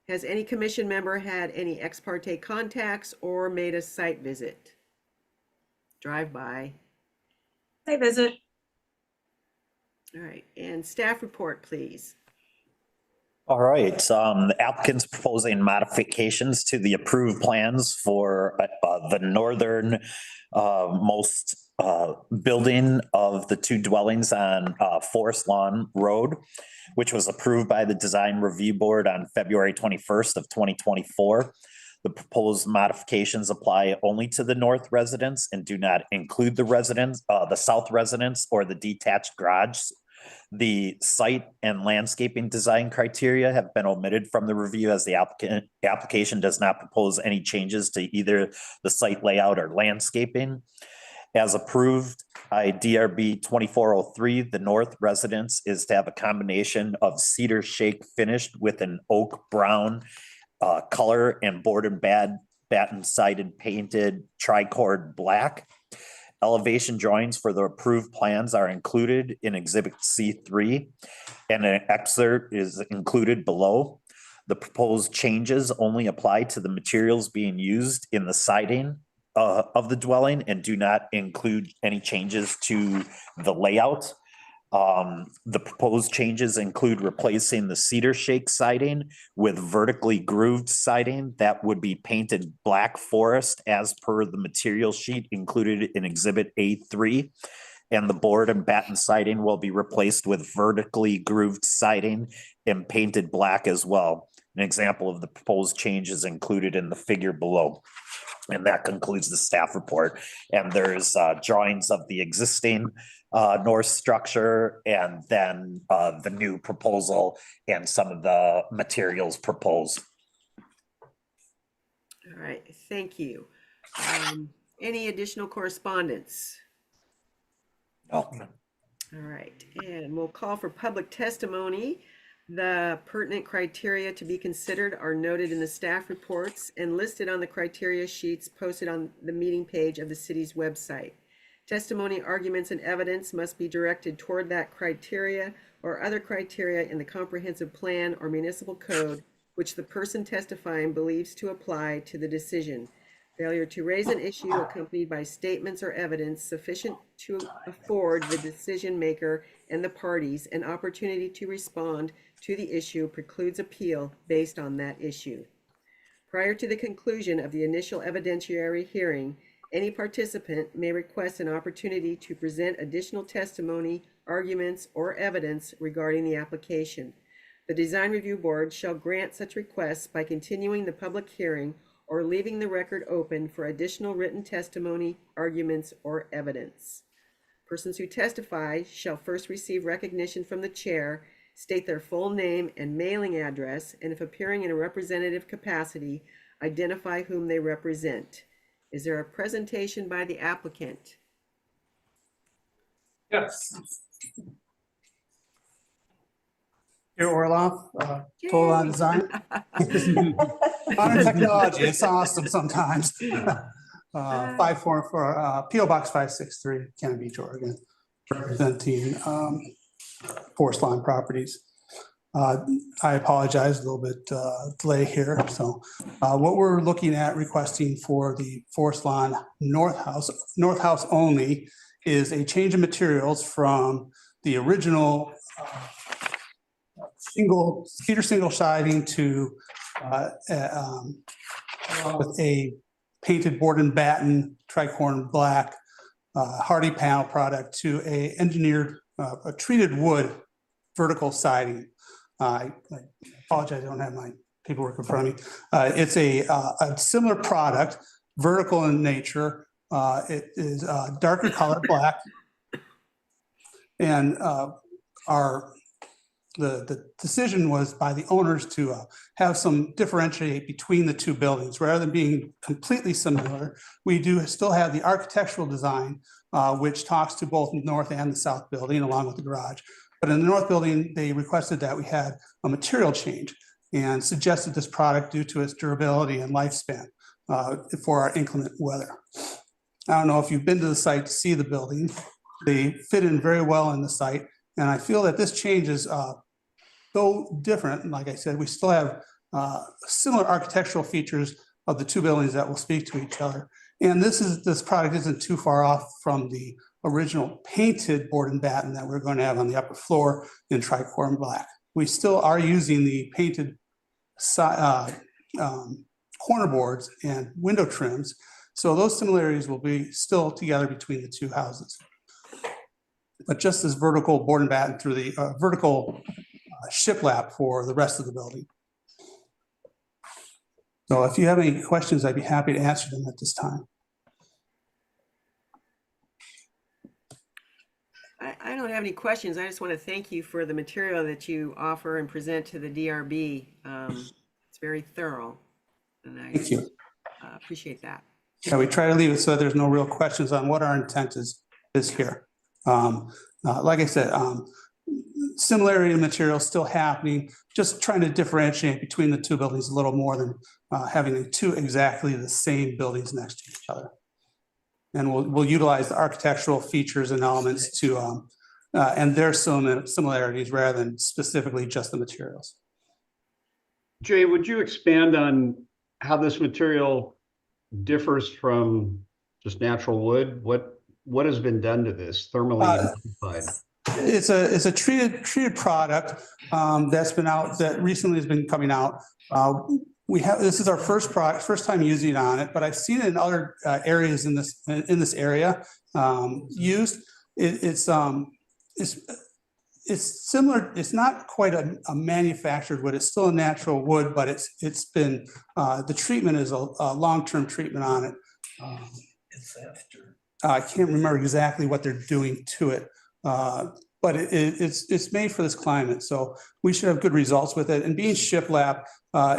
Speaker 1: Has any commission member had any ex parte contacts or made a site visit? Drive-by.
Speaker 3: Site visit.
Speaker 1: All right, and staff report, please.
Speaker 6: All right, the applicant's proposing modifications to the approved plans for the northern most building of the two dwellings on Forest Lawn Road, which was approved by the Design Review Board on February 21st of 2024. The proposed modifications apply only to the north residence and do not include the residents, the south residence or the detached garage. The site and landscaping design criteria have been omitted from the review as the application does not propose any changes to either the site layout or landscaping. As approved by DRB 2403, the north residence is to have a combination of cedar shake finished with an oak brown color and board and batten sided painted tricord black. Elevation drawings for the approved plans are included in Exhibit C3, and an excerpt is included below. The proposed changes only apply to the materials being used in the siding of the dwelling and do not include any changes to the layout. The proposed changes include replacing the cedar shake siding with vertically grooved siding that would be painted black forest as per the material sheet included in Exhibit A3. And the board and batten siding will be replaced with vertically grooved siding and painted black as well. An example of the proposed change is included in the figure below. And that concludes the staff report. And there's drawings of the existing north structure and then the new proposal and some of the materials proposed.
Speaker 1: All right, thank you. Any additional correspondence?
Speaker 6: No.
Speaker 1: All right, and we'll call for public testimony. The pertinent criteria to be considered are noted in the staff reports and listed on the criteria sheets posted on the meeting page of the city's website. Testimony, arguments, and evidence must be directed toward that criteria or other criteria in the comprehensive plan or municipal code which the person testifying believes to apply to the decision. Failure to raise an issue accompanied by statements or evidence sufficient to afford the decision maker and the parties an opportunity to respond to the issue precludes appeal based on that issue. Prior to the conclusion of the initial evidentiary hearing, any participant may request an opportunity to present additional testimony, arguments, or evidence regarding the application. The Design Review Board shall grant such requests by continuing the public hearing or leaving the record open for additional written testimony, arguments, or evidence. Persons who testify shall first receive recognition from the chair, state their full name and mailing address, and if appearing in a representative capacity, identify whom they represent. Is there a presentation by the applicant?
Speaker 12: Yes. Here, Orloff, Full On Design. Modern technology, it's awesome sometimes. 544, PO Box 563, Cannon Beach, Oregon, representing Forest Lawn Properties. I apologize, a little bit delay here. So what we're looking at requesting for the Forest Lawn North House only is a change of materials from the original cedar single siding to with a painted board and batten tricorn black hardy panel product to a engineered a treated wood vertical siding. I apologize, I don't have my paperwork in front of me. It's a similar product, vertical in nature. It is darker colored black, and the decision was by the owners to have some differentiate between the two buildings rather than being completely similar. We do still have the architectural design, which talks to both the north and the south building along with the garage. But in the north building, they requested that we had a material change and suggested this product due to its durability and lifespan for our inclement weather. I don't know if you've been to the site to see the building. They fit in very well in the site. And I feel that this change is so different. And like I said, we still have similar architectural features of the two buildings that will speak to each other. And this product isn't too far off from the original painted board and batten that we're going to have on the upper floor in tricorn black. We still are using the painted corner boards and window trims. So those similarities will be still together between the two houses. But just this vertical board and batten through the vertical shiplap for the rest of the building. So if you have any questions, I'd be happy to answer them at this time.
Speaker 1: I don't have any questions. I just want to thank you for the material that you offer and present to the DRB. It's very thorough, and I
Speaker 12: Thank you.
Speaker 1: Appreciate that.
Speaker 12: Yeah, we try to leave it so there's no real questions on what our intent is here. Like I said, similarity of material still happening, just trying to differentiate between the two buildings a little more than having two exactly the same buildings next to each other. And we'll utilize the architectural features and elements to, and their similarities rather than specifically just the materials.
Speaker 2: Jay, would you expand on how this material differs from just natural wood? What has been done to this thermally modified?
Speaker 12: It's a treated product that's been out, that recently has been coming out. This is our first time using it on it, but I've seen it in other areas in this area used. It's similar. It's not quite a manufactured wood. It's still a natural wood, but it's been the treatment is a long-term treatment on it. I can't remember exactly what they're doing to it, but it's made for this climate, so we should have good results with it. And being shiplap,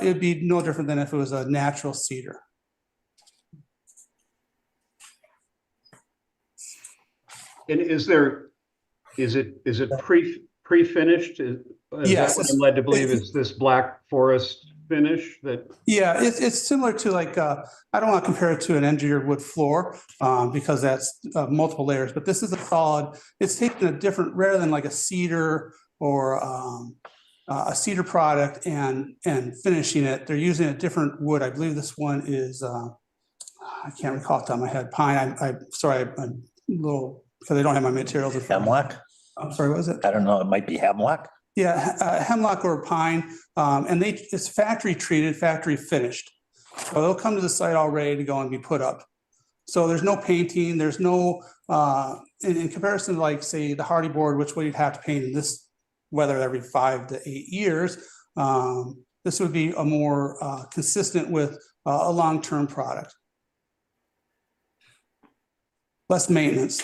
Speaker 12: it'd be no different than if it was a natural cedar.
Speaker 2: And is it pre-finished?
Speaker 12: Yes,
Speaker 2: that what I'm led to believe it's this black forest finish that.
Speaker 12: Yeah, it's similar to like I don't want to compare it to an engineered wood floor because that's multiple layers, but this is a solid. It's taken a different, rather than like a cedar or a cedar product and finishing it. They're using a different wood. I believe this one is, I can't recall it on my head, pine. I'm sorry, I'm a little, because I don't have my materials in front of me.
Speaker 6: Hemlock?
Speaker 12: I'm sorry, what was it?
Speaker 6: I don't know, it might be hemlock.
Speaker 12: Yeah, hemlock or pine, and it's factory treated, factory finished. So they'll come to the site all ready to go and be put up. So there's no painting, there's no, in comparison to like, say, the hardy board, which we'd have to paint in this weather every 5 to 8 years. This would be a more consistent with a long-term product. Less maintenance.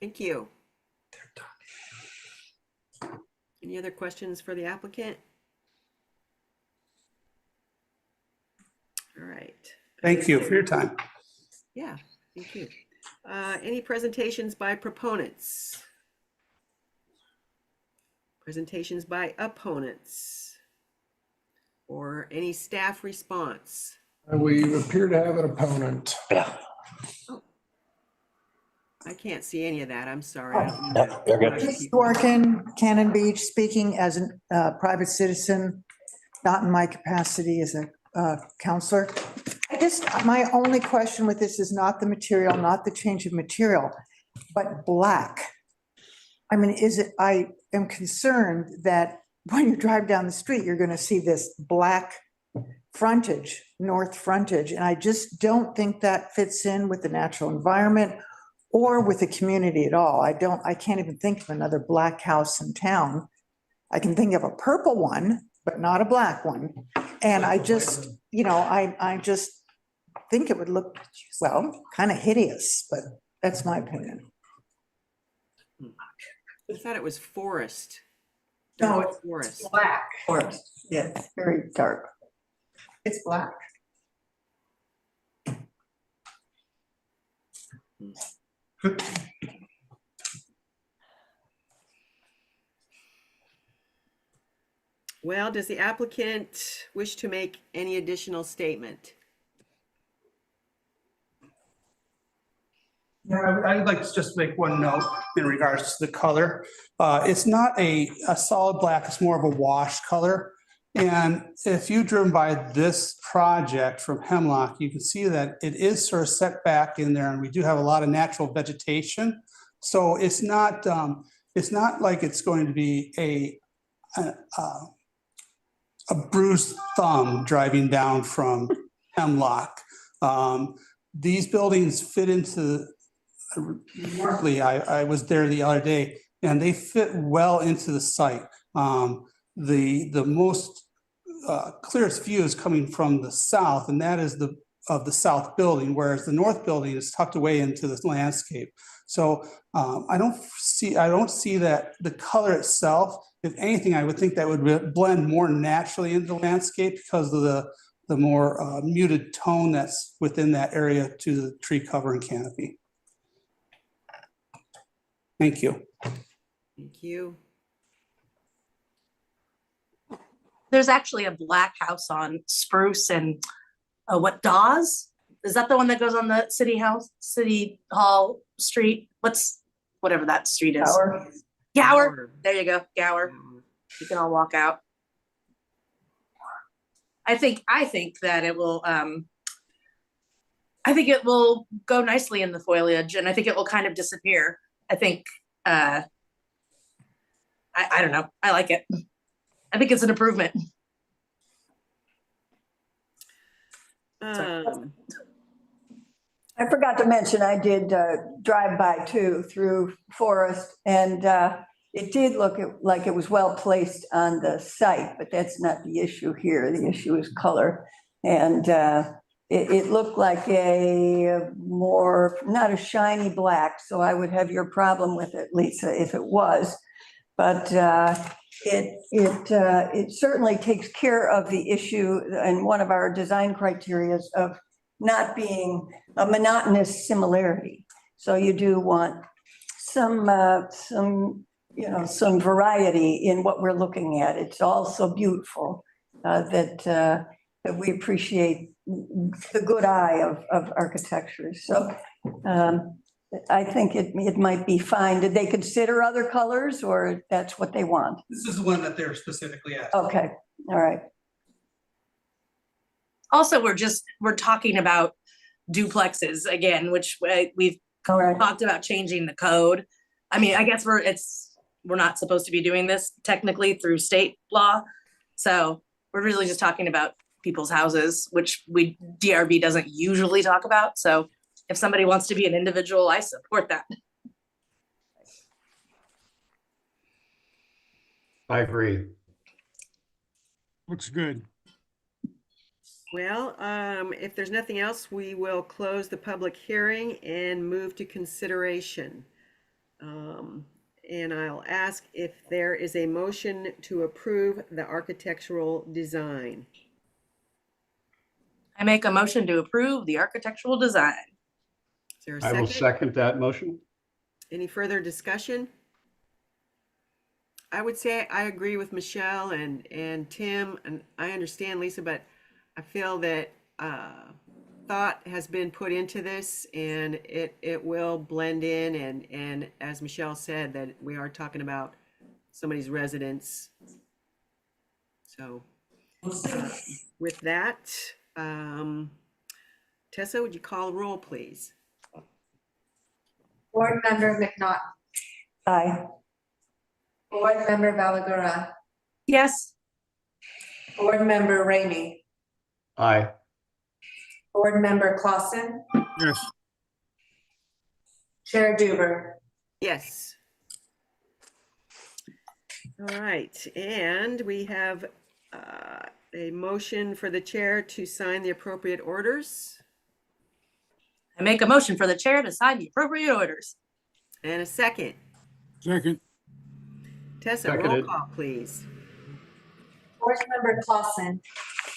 Speaker 1: Thank you. Any other questions for the applicant? All right.
Speaker 12: Thank you for your time.
Speaker 1: Yeah, thank you. Any presentations by proponents? Presentations by opponents? Or any staff response?
Speaker 7: We appear to have an opponent.
Speaker 6: Yeah.
Speaker 1: I can't see any of that. I'm sorry. I don't mean
Speaker 6: Yep,
Speaker 1: to
Speaker 6: you're good.
Speaker 1: rush
Speaker 13: Just
Speaker 1: people.
Speaker 13: Dworkin, Cannon Beach, speaking as a private citizen, not in my capacity as a counselor. My only question with this is not the material, not the change of material, but black. I mean, I am concerned that when you drive down the street, you're going to see this black frontage, north frontage, and I just don't think that fits in with the natural environment or with the community at all. I can't even think of another black house in town. I can think of a purple one, but not a black one. And I just, I just think it would look, well, kind of hideous, but that's my opinion.
Speaker 1: I thought it was forest.
Speaker 13: No,
Speaker 1: Dark forest.
Speaker 13: Black. Forest, yeah, it's very dark. It's black.
Speaker 1: Well, does the applicant wish to make any additional statement?
Speaker 12: Yeah, I'd like to just make one note in regards to the color. It's not a solid black, it's more of a wash color. And if you've driven by this project from Hemlock, you can see that it is sort of set back in there, and we do have a lot of natural vegetation. So it's not like it's going to be a bruised thumb driving down from Hemlock. These buildings fit into, remarkably, I was there the other day, and they fit well into the site. The most clearest view is coming from the south, and that is of the south building, whereas the north building is tucked away into the landscape. So I don't see that the color itself. If anything, I would think that would blend more naturally into the landscape because of the more muted tone that's within that area to the tree cover and canopy. Thank you.
Speaker 1: Thank you.
Speaker 3: There's actually a black house on Spruce and Dawes? Is that the one that goes on the City Hall Street? Whatever that street is. Gower. There you go, Gower. You can all walk out. I think that it will go nicely in the foliage, and I think it will kind of disappear. I think I don't know. I like it. I think it's an improvement.
Speaker 9: I forgot to mention, I did drive by too through Forest, and it did look like it was well placed on the site, but that's not the issue here. The issue is color. And it looked like not a shiny black, so I would have your problem with it, Lisa, if it was. But it certainly takes care of the issue, and one of our design criteria of not being a monotonous similarity. So you do want some variety in what we're looking at. It's all so beautiful that we appreciate the good eye of architecture. So I think it might be fine. Did they consider other colors or that's what they want?
Speaker 12: This is the one that they're specifically asking.
Speaker 9: Okay, all right.
Speaker 3: Also, we're talking about duplexes again, which we've
Speaker 9: Correct.
Speaker 3: talked about changing the code. I mean, I guess we're not supposed to be doing this technically through state law. So we're really just talking about people's houses, which DRB doesn't usually talk about. So if somebody wants to be an individual, I support that.
Speaker 2: I agree.
Speaker 5: Looks good.
Speaker 1: Well, if there's nothing else, we will close the public hearing and move to consideration. And I'll ask if there is a motion to approve the architectural design.
Speaker 3: I make a motion to approve the architectural design.
Speaker 1: Is there a
Speaker 2: I will
Speaker 1: second?
Speaker 2: second that motion.
Speaker 1: Any further discussion? I would say I agree with Michelle and Tim, and I understand Lisa, but I feel that thought has been put into this and it will blend in and as Michelle said, that we are talking about somebody's residence. So with that, Tessa, would you call the roll, please?
Speaker 4: Board Member McNaughton.
Speaker 9: Aye.
Speaker 4: Board Member Valagura.
Speaker 3: Yes.
Speaker 4: Board Member Ramey.
Speaker 2: Aye.
Speaker 4: Board Member Clausen.
Speaker 5: Yes.
Speaker 4: Chair Duber.
Speaker 1: Yes. All right, and we have a motion for the chair to sign the appropriate orders
Speaker 3: I make a motion for the chair to sign the appropriate orders.
Speaker 1: and a second.
Speaker 5: Second.
Speaker 1: Tessa, roll
Speaker 2: Seconded.
Speaker 1: call, please.
Speaker 4: Board Member Clausen.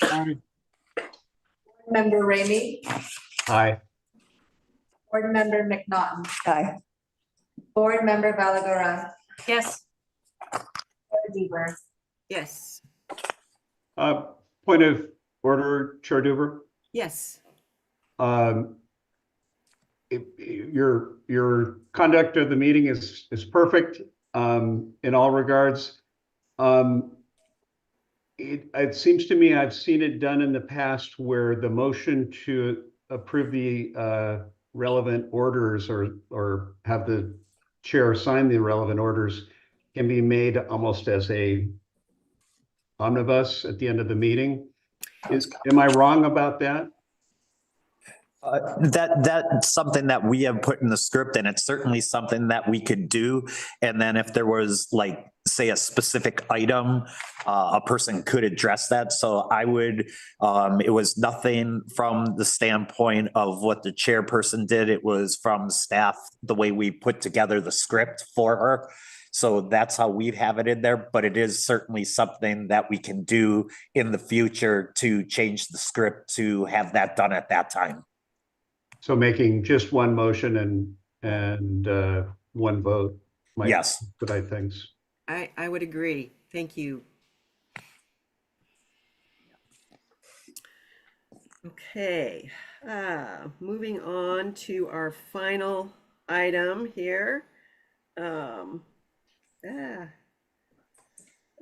Speaker 5: Aye.
Speaker 4: Board Member Ramey.
Speaker 2: Aye.
Speaker 4: Board Member McNaughton.
Speaker 9: Aye.
Speaker 4: Board Member Valagura.
Speaker 3: Yes.
Speaker 4: Chair Duber.
Speaker 1: Yes.
Speaker 2: Point of order, Chair Duber.
Speaker 1: Yes.
Speaker 2: Your conduct of the meeting is perfect in all regards. It seems to me I've seen it done in the past where the motion to approve the relevant orders or have the chair sign the relevant orders can be made almost as a omnibus at the end of the meeting. Am I wrong about that?
Speaker 6: That's something that we have put in the script, and it's certainly something that we could do. And then if there was, like, say, a specific item, a person could address that. So I would, it was nothing from the standpoint of what the chairperson did. It was from staff, the way we put together the script for her. So that's how we'd have it in there, but it is certainly something that we can do in the future to change the script to have that done at that time.
Speaker 2: So making just one motion and one vote might
Speaker 6: Yes.
Speaker 2: expedite things.
Speaker 1: I would agree. Thank you. Okay, moving on to our final item here.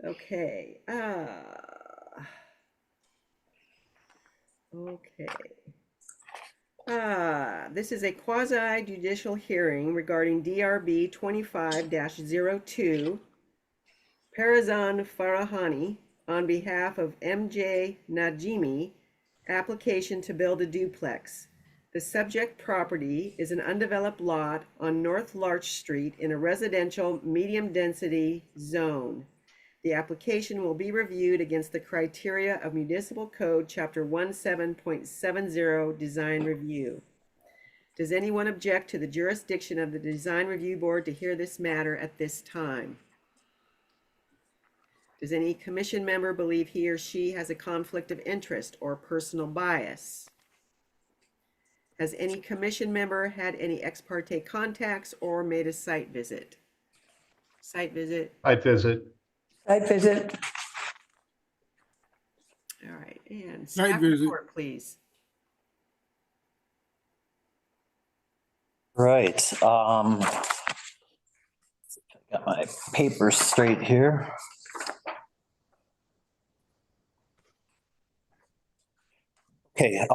Speaker 1: Okay. Okay. This is a quasi judicial hearing regarding DRB 25-02. Parazan Farahani on behalf of MJ Najimi, application to build a duplex. The subject property is an undeveloped lot on North Larch Street in a residential medium-density zone. The application will be reviewed against the criteria of Municipal Code Chapter 17.70 Design Review. Does anyone object to the jurisdiction of the Design Review Board to hear this matter at this time? Does any commission member believe he or she has a conflict of interest or personal bias? Has any commission member had any ex parte contacts or made a site visit? Site visit.
Speaker 2: Site visit.
Speaker 9: Site visit.
Speaker 1: All right, and
Speaker 5: Site
Speaker 1: staff
Speaker 5: visit.
Speaker 1: report, please.
Speaker 6: Right, got my papers straight here. Okay,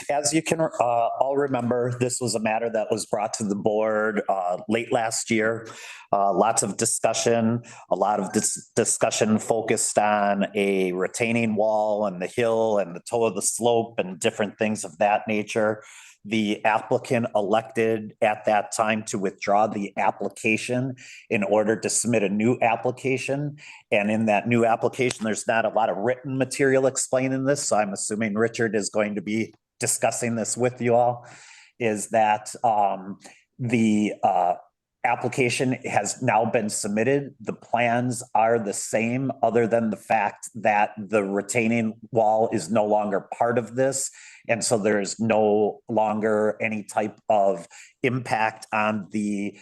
Speaker 6: as you can all remember, this was a matter that was brought to the board late last year. Lots of discussion, a lot of discussion focused on a retaining wall and the hill and the toe of the slope and different things of that nature. The applicant elected at that time to withdraw the application in order to submit a new application. And in that new application, there's not a lot of written material explaining this, so I'm assuming Richard is going to be discussing this with you all, is that the application has now been submitted. The plans are the same, other than the fact that the retaining wall is no longer part of this. And so there's no longer any type of impact on the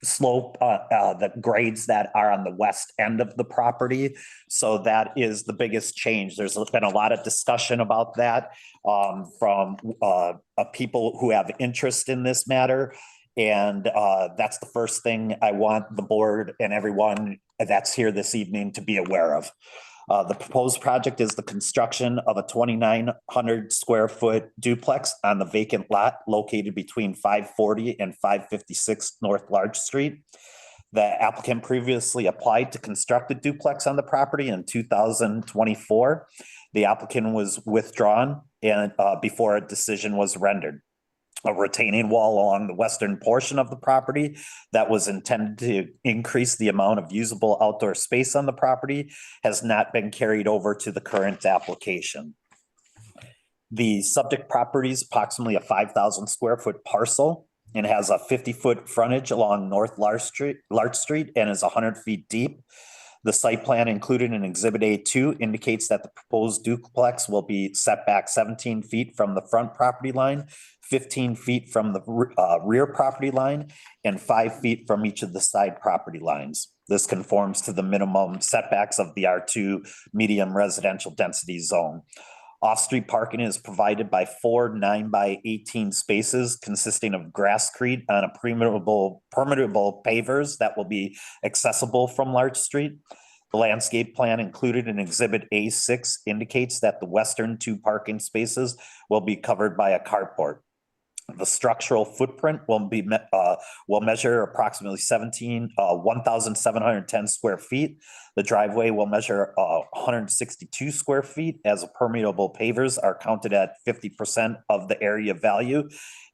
Speaker 6: slope, the grades that are on the west end of the property. So that is the biggest change. There's been a lot of discussion about that from people who have interest in this matter. And that's the first thing I want the board and everyone that's here this evening to be aware of. The proposed project is the construction of a 2,900 square foot duplex on the vacant lot located between 540 and 556 North Large Street. The applicant previously applied to construct a duplex on the property in 2024. The applicant was withdrawn and before a decision was rendered. A retaining wall along the western portion of the property that was intended to increase the amount of usable outdoor space on the property has not been carried over to the current application. The subject property is approximately a 5,000 square foot parcel and has a 50-foot frontage along North Larch Street and is 100 feet deep. The site plan included in Exhibit A2 indicates that the proposed duplex will be set back 17 feet from the front property line, 15 feet from the rear property line, and 5 feet from each of the side property lines. This conforms to the minimum setbacks of the R2 medium residential density zone. Off-street parking is provided by 4 9x18 spaces consisting of grasscrete on a permeable pavers that will be accessible from Larch Street. The landscape plan included in Exhibit A6 indicates that the western 2 parking spaces will be covered by a carport. The structural footprint will measure approximately 1,710 square feet. The driveway will measure 162 square feet as permeable pavers are counted at 50% of the area value,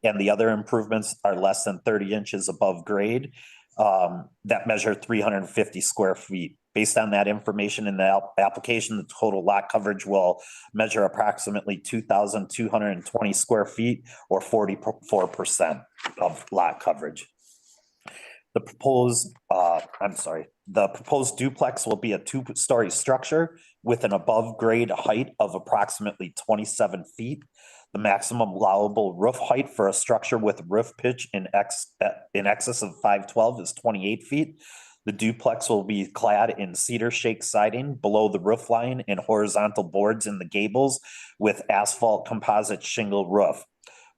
Speaker 6: and the other improvements are less than 30 inches above grade that measure 350 square feet. Based on that information in the application, the total lot coverage will measure approximately 2,220 square feet or 44% of lot coverage. The proposed duplex will be a 2-story structure with an above grade height of approximately 27 feet. The maximum allowable roof height for a structure with roof pitch in excess of 512 is 28 feet. The duplex will be clad in cedar shake siding below the roof line and horizontal boards in the gables with asphalt composite shingle roof.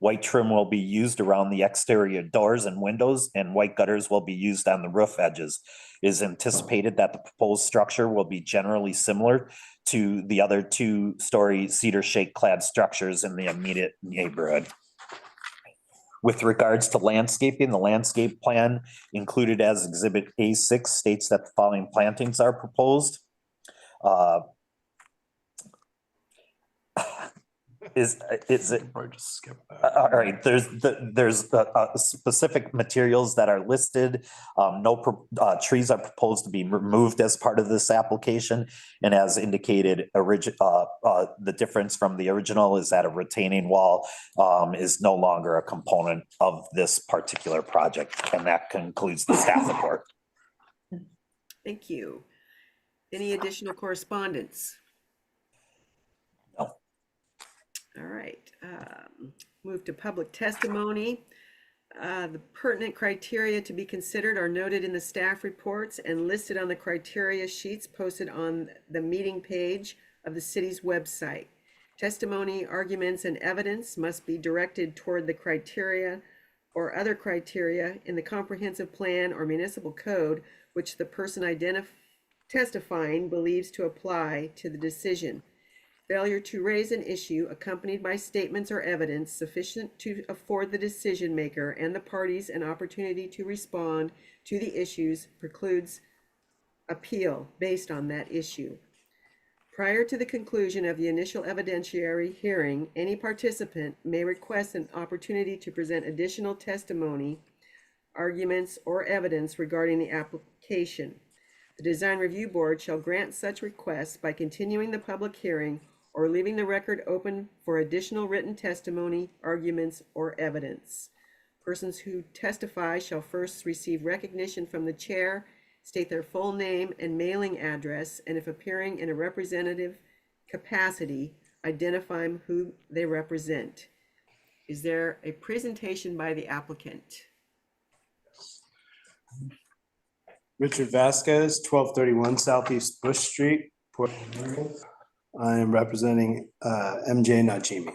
Speaker 6: White trim will be used around the exterior doors and windows, and white gutters will be used on the roof edges. It is anticipated that the proposed structure will be generally similar to the other 2-story cedar shake clad structures in the immediate neighborhood. With regards to landscaping, the landscape plan included as Exhibit A6 states that the following plantings are proposed. Is it?
Speaker 7: Probably just skip that.
Speaker 6: All right, there's specific materials that are listed. No trees are proposed to be removed as part of this application. And as indicated, the difference from the original is that a retaining wall is no longer a component of this particular project. And that concludes the staff report.
Speaker 1: Thank you. Any additional correspondence?
Speaker 6: No.
Speaker 1: All right, move to public testimony. The pertinent criteria to be considered are noted in the staff reports and listed on the criteria sheets posted on the meeting page of the city's website. Testimony, arguments, and evidence must be directed toward the criteria or other criteria in the comprehensive plan or municipal code which the person testifying believes to apply to the decision. Failure to raise an issue accompanied by statements or evidence sufficient to afford the decision maker and the parties an opportunity to respond to the issues precludes appeal based on that issue. Prior to the conclusion of the initial evidentiary hearing, any participant may request an opportunity to present additional testimony, arguments, or evidence regarding the application. The Design Review Board shall grant such requests by continuing the public hearing or leaving the record open for additional written testimony, arguments, or evidence. Persons who testify shall first receive recognition from the chair, state their full name and mailing address, and if appearing in a representative capacity, identify who they represent. Is there a presentation by the applicant?
Speaker 14: Richard Vasquez, 1231 Southeast Bush Street, Port Arthur. I am representing MJ Najimi.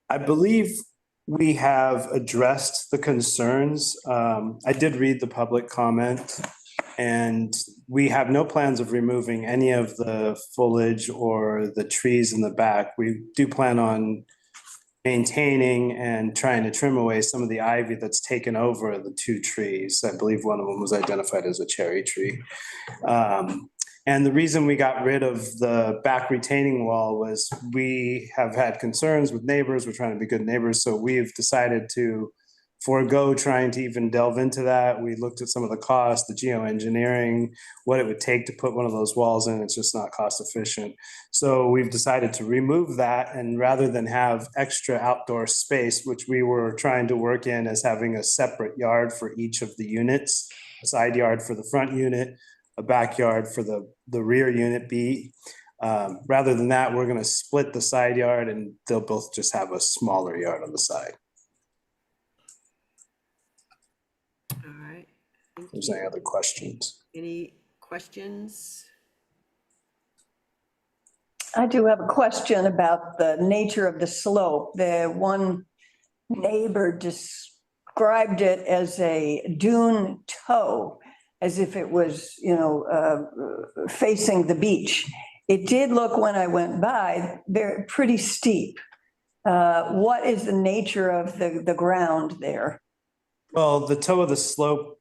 Speaker 14: I believe we have addressed the concerns. I did read the public comment, and we have no plans of removing any of the foliage or the trees in the back. We do plan on maintaining and trying to trim away some of the ivy that's taken over the two trees. I believe one of them was identified as a cherry tree. And the reason we got rid of the back retaining wall was we have had concerns with neighbors. We're trying to be good neighbors. So we've decided to forego trying to even delve into that. We looked at some of the costs, the geoengineering, what it would take to put one of those walls in. It's just not cost efficient. So we've decided to remove that, and rather than have extra outdoor space, which we were trying to work in as having a separate yard for each of the units, a side yard for the front unit, a backyard for the rear unit B. Rather than that, we're going to split the side yard and they'll both just have a smaller yard on the side.
Speaker 1: All right.
Speaker 14: If there's any other questions.
Speaker 1: Any questions?
Speaker 9: I do have a question about the nature of the slope. The one neighbor described it as a dune toe, as if it was, facing the beach. It did look, when I went by, very pretty steep. What is the nature of the ground there?
Speaker 14: Well, the toe of the slope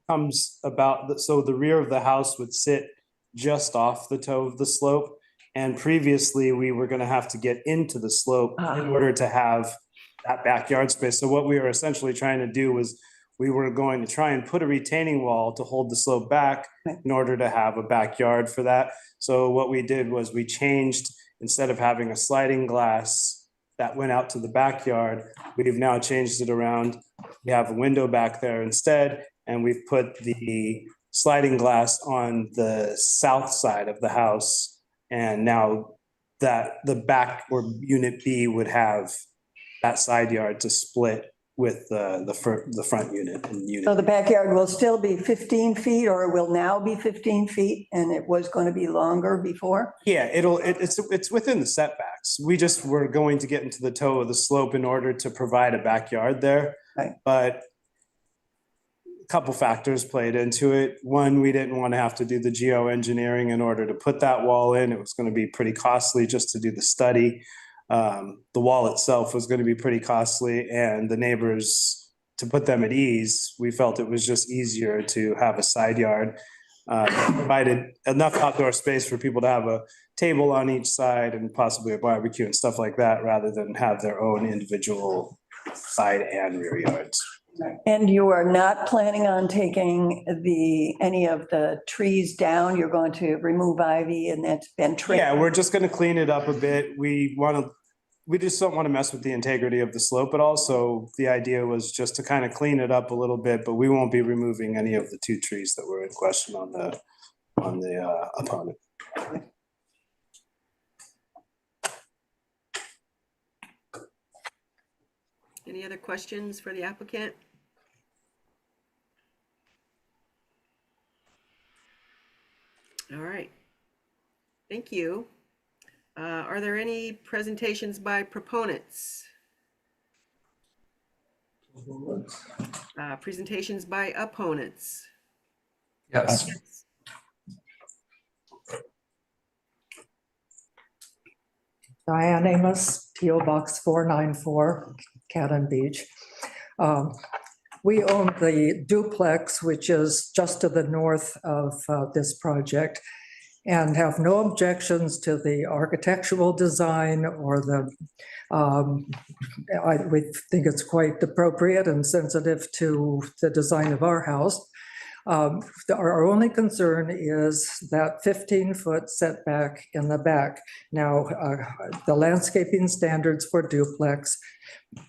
Speaker 14: comes about, so the rear of the house would sit just off the toe of the slope. And previously, we were going to have to get into the slope in order to have that backyard space. So what we were essentially trying to do was we were going to try and put a retaining wall to hold the slope back in order to have a backyard for that. So what we did was we changed, instead of having a sliding glass that went out to the backyard, we've now changed it around. We have a window back there instead, and we've put the sliding glass on the south side of the house. And now that the back or unit B would have that side yard to split with the front unit and unit.
Speaker 9: So the backyard will still be 15 feet, or it will now be 15 feet, and it was going to be longer before?
Speaker 14: Yeah, it's within the setbacks. We just were going to get into the toe of the slope in order to provide a backyard there.
Speaker 9: Right.
Speaker 14: But a couple factors played into it. One, we didn't want to have to do the geoengineering in order to put that wall in. It was going to be pretty costly just to do the study. The wall itself was going to be pretty costly, and the neighbors, to put them at ease, we felt it was just easier to have a side yard. Provided enough outdoor space for people to have a table on each side and possibly a barbecue and stuff like that, rather than have their own individual side and rear yards.
Speaker 9: And you are not planning on taking any of the trees down? You're going to remove ivy and that's been trimmed?
Speaker 14: Yeah, we're just gonna clean it up a bit. We just don't want to mess with the integrity of the slope at all. So the idea was just to kind of clean it up a little bit, but we won't be removing any of the two trees that were in question on the opponent.
Speaker 1: Any other questions for the applicant? All right. Thank you. Are there any presentations by proponents? Presentations by opponents?
Speaker 7: Yes.
Speaker 15: Diane Amos, PO Box 494, Cannon Beach. We own the duplex, which is just to the north of this project, and have no objections to the architectural design or we think it's quite appropriate and sensitive to the design of our house. Our only concern is that 15-foot setback in the back. Now, the landscaping standards for duplex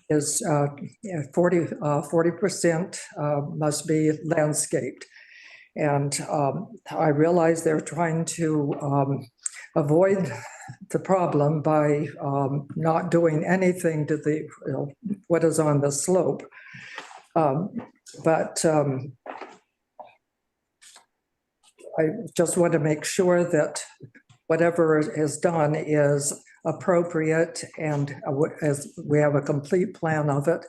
Speaker 15: is 40% must be landscaped. And I realize they're trying to avoid the problem by not doing anything to the what is on the slope. I just want to make sure that whatever is done is appropriate and as we have a complete plan of it,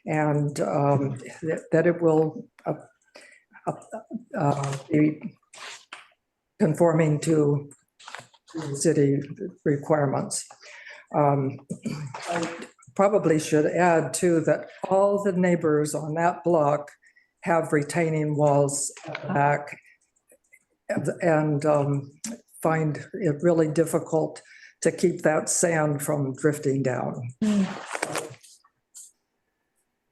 Speaker 15: and that it will be conforming to city requirements. I probably should add too that all the neighbors on that block have retaining walls back and find it really difficult to keep that sand from drifting down.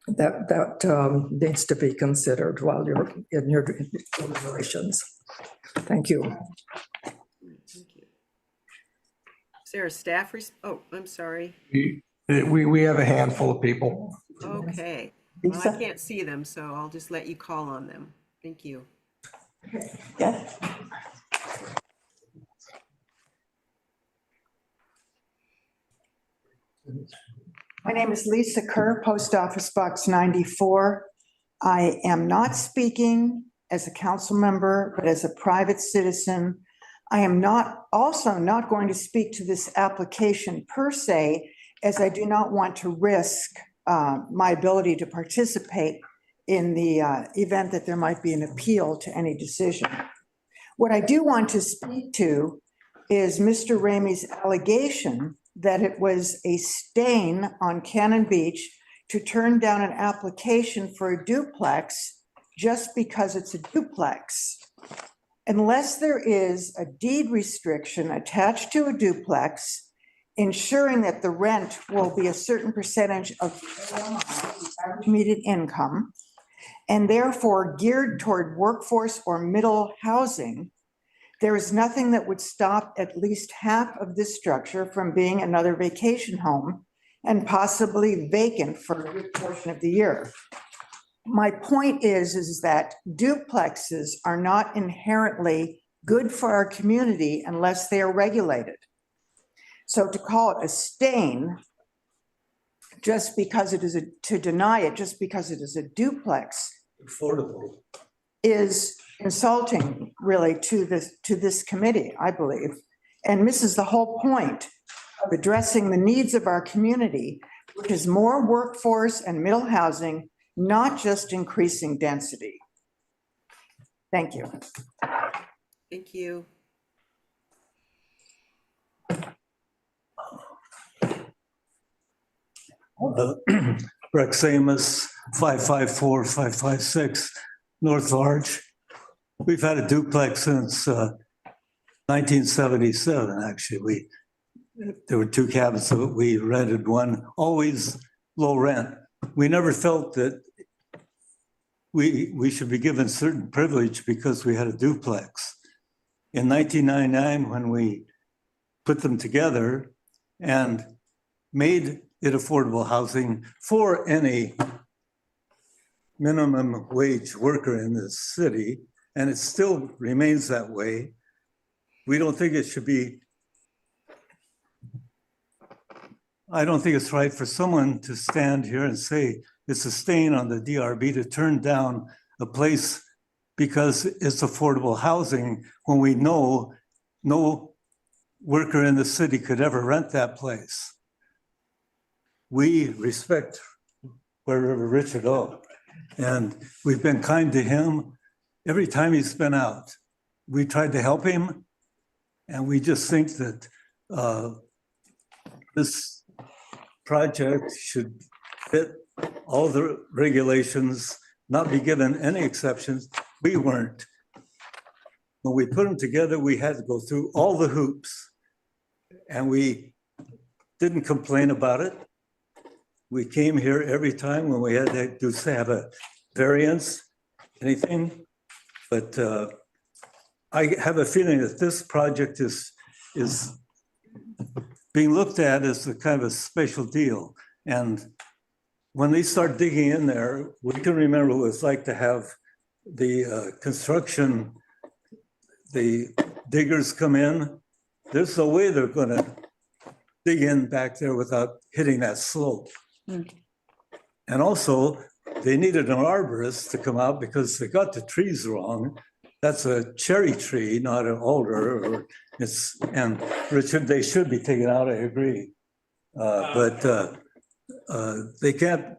Speaker 15: That needs to be considered while you're in your deliberations. Thank you.
Speaker 1: Thank you. Is there a staff oh, I'm sorry.
Speaker 7: We have a handful of people.
Speaker 1: Okay. Well, I can't see them, so I'll just let you call on them. Thank you.
Speaker 9: Yes.
Speaker 13: My name is Lisa Kerr, Post Office Box 94. I am not speaking as a council member, but as a private citizen. I am also not going to speak to this application per se, as I do not want to risk my ability to participate in the event that there might be an appeal to any decision. What I do want to speak to is Mr. Ramey's allegation that it was a stain on Cannon Beach to turn down an application for a duplex just because it's a duplex. Unless there is a deed restriction attached to a duplex, ensuring that the rent will be a certain percentage of average median income, and therefore geared toward workforce or middle housing, there is nothing that would stop at least half of this structure from being another vacation home and possibly vacant for a good portion of the year. My point is that duplexes are not inherently good for our community unless they are regulated. So to call it a stain just because it is to deny it just because it is a duplex
Speaker 7: Affordable.
Speaker 13: is insulting really to this committee, I believe, and misses the whole point of addressing the needs of our community, which is more workforce and middle housing, not just increasing density. Thank you.
Speaker 1: Thank you.
Speaker 16: Rex Amos, 554, 556, North Larch. We've had a duplex since 1977, actually. There were two cabins, so we rented one, always low rent. We never felt that we should be given certain privilege because we had a duplex. In 1999, when we put them together and made it affordable housing for any minimum wage worker in this city, and it still remains that way. We don't think it should be, I don't think it's right for someone to stand here and say it's a stain on the DRB to turn down a place because it's affordable housing when we know no worker in the city could ever rent that place. We respect wherever Richard O. And we've been kind to him every time he's been out. We tried to help him. And we just think that this project should fit all the regulations, not be given any exceptions. We weren't. When we put them together, we had to go through all the hoops. And we didn't complain about it. We came here every time when we had to have a variance, anything. But I have a feeling that this project is being looked at as a kind of a special deal. And when they start digging in there, we can remember what it's like to have the construction, the diggers come in. There's no way they're gonna dig in back there without hitting that slope. And also, they needed an arborist to come out because they got the trees wrong. That's a cherry tree, not an alder, or and Richard, they should be taken out, I agree. But they can't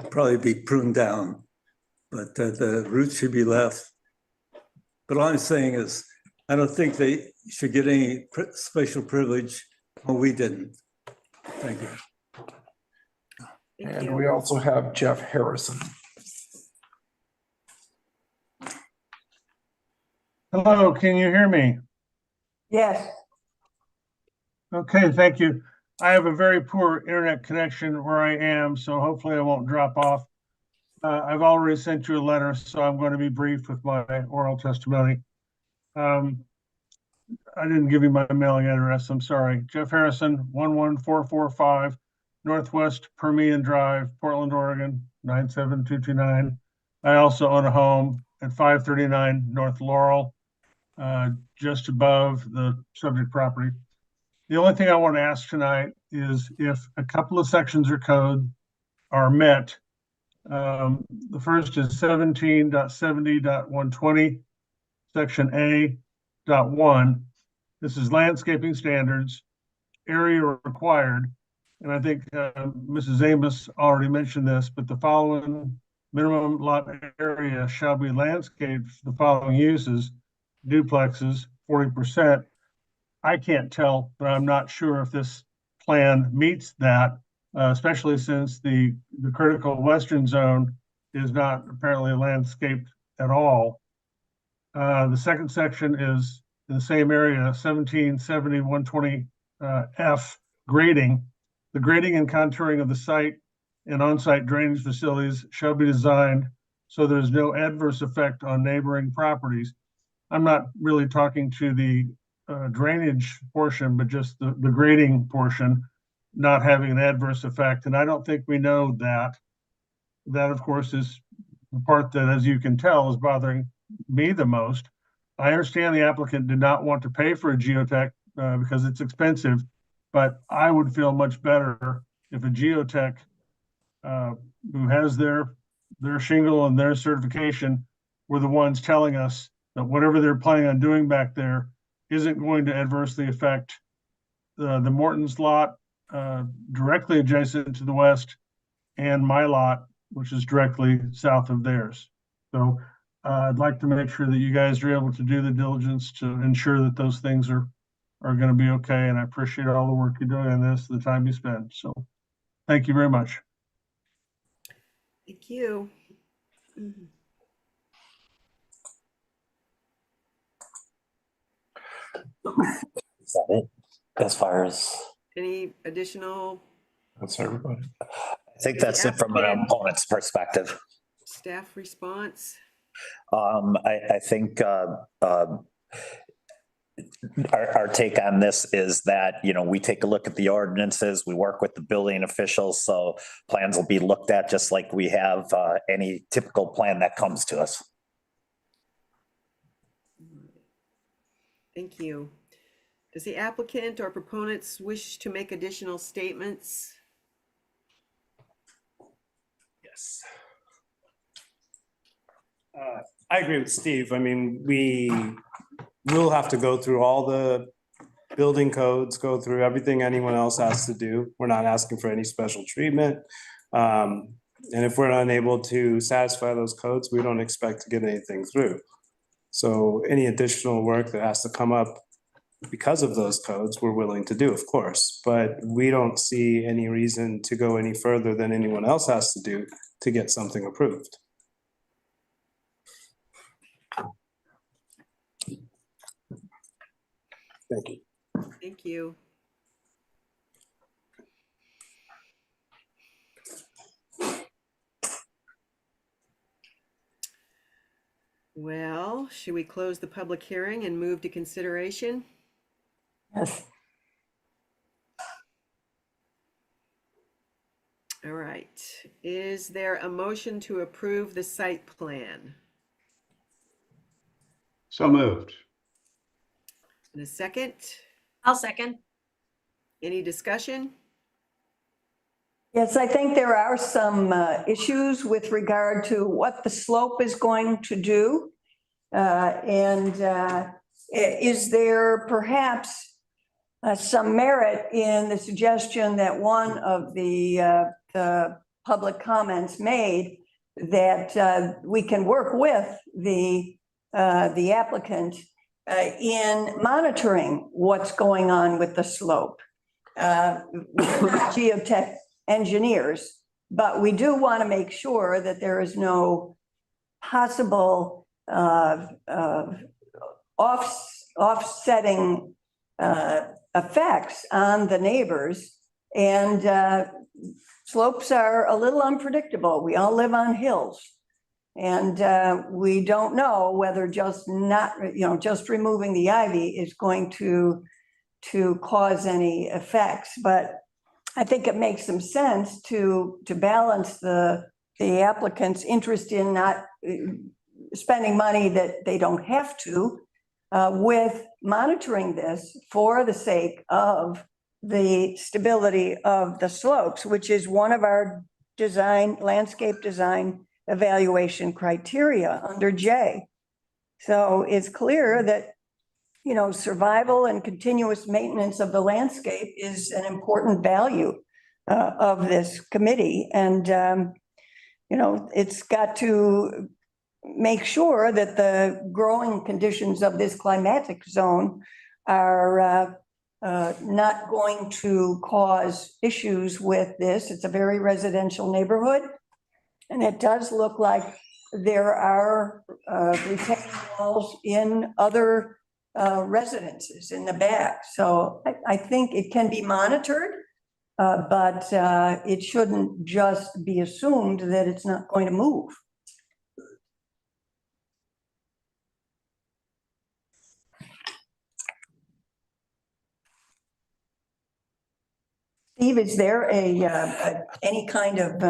Speaker 16: probably be pruned down, but the roots should be left. But all I'm saying is, I don't think they should get any special privilege. Well, we didn't. Thank you.
Speaker 7: And we also have Jeff Harrison.
Speaker 17: Hello, can you hear me?
Speaker 9: Yes.
Speaker 17: Okay, thank you. I have a very poor internet connection where I am, so hopefully I won't drop off. I've already sent you a letter, so I'm going to be brief with my oral testimony. I didn't give you my mailing address, I'm sorry. Jeff Harrison, 11445 Northwest Permian Drive, Portland, Oregon, 97229. I also own a home at 539 North Laurel, just above the subject property. The only thing I want to ask tonight is if a couple of sections of code are met. The first is 17.70.120, section A.1. This is landscaping standards, area required. And I think Mrs. Amos already mentioned this, but the following minimum lot area shall be landscaped for the following uses: duplexes, 40%. I can't tell, but I'm not sure if this plan meets that, especially since the critical western zone is not apparently landscaped at all. The second section is in the same area, 1770-120 F, grading. The grading and contouring of the site and on-site drainage facilities shall be designed so there's no adverse effect on neighboring properties. I'm not really talking to the drainage portion, but just the grading portion not having an adverse effect. And I don't think we know that. That, of course, is the part that, as you can tell, is bothering me the most. I understand the applicant did not want to pay for a geotech because it's expensive, but I would feel much better if a geotech who has their shingle and their certification were the ones telling us that whatever they're planning on doing back there isn't going to adversely affect the Morton's lot directly adjacent to the west and my lot, which is directly south of theirs. So I'd like to make sure that you guys are able to do the diligence to ensure that those things are going to be okay. And I appreciate all the work you're doing on this, the time you spend. So thank you very much.
Speaker 1: Thank you.
Speaker 6: Is that it? As far as
Speaker 1: Any additional
Speaker 7: That's everybody.
Speaker 6: I think that's it from an opponent's perspective.
Speaker 1: staff response?
Speaker 6: I think our take on this is that, we take a look at the ordinances, we work with the building officials, so plans will be looked at just like we have any typical plan that comes to us.
Speaker 1: Thank you. Does the applicant or proponents wish to make additional statements?
Speaker 14: Yes. I agree with Steve. I mean, we will have to go through all the building codes, go through everything anyone else has to do. We're not asking for any special treatment. And if we're unable to satisfy those codes, we don't expect to get anything through. So any additional work that has to come up because of those codes, we're willing to do, of course. But we don't see any reason to go any further than anyone else has to do to get something approved. Thank you.
Speaker 1: Thank you. Well, should we close the public hearing and move to consideration?
Speaker 9: Yes.
Speaker 1: All right. Is there a motion to approve the site plan?
Speaker 2: So moved.
Speaker 1: And a second?
Speaker 3: I'll second.
Speaker 1: Any discussion?
Speaker 9: Yes, I think there are some issues with regard to what the slope is going to do. Is there perhaps some merit in the suggestion that one of the public comments made that we can work with the applicant in monitoring what's going on with the slope? We're not geotech engineers, but we do want to make sure that there is no possible offsetting effects on the neighbors. And slopes are a little unpredictable. We all live on hills. And we don't know whether just removing the ivy is going to cause any effects. But I think it makes some sense to balance the applicant's interest in not spending money that they don't have to with monitoring this for the sake of the stability of the slopes, which is one of our landscape design evaluation criteria under J. So it's clear that survival and continuous maintenance of the landscape is an important value of this committee. And, it's got to make sure that the growing conditions of this climatic zone are not going to cause issues with this. It's a very residential neighborhood. And it does look like there are retaining walls in other residences in the back. So I think it can be monitored, but it shouldn't just be assumed that it's not going to move. Steve, is there any kind of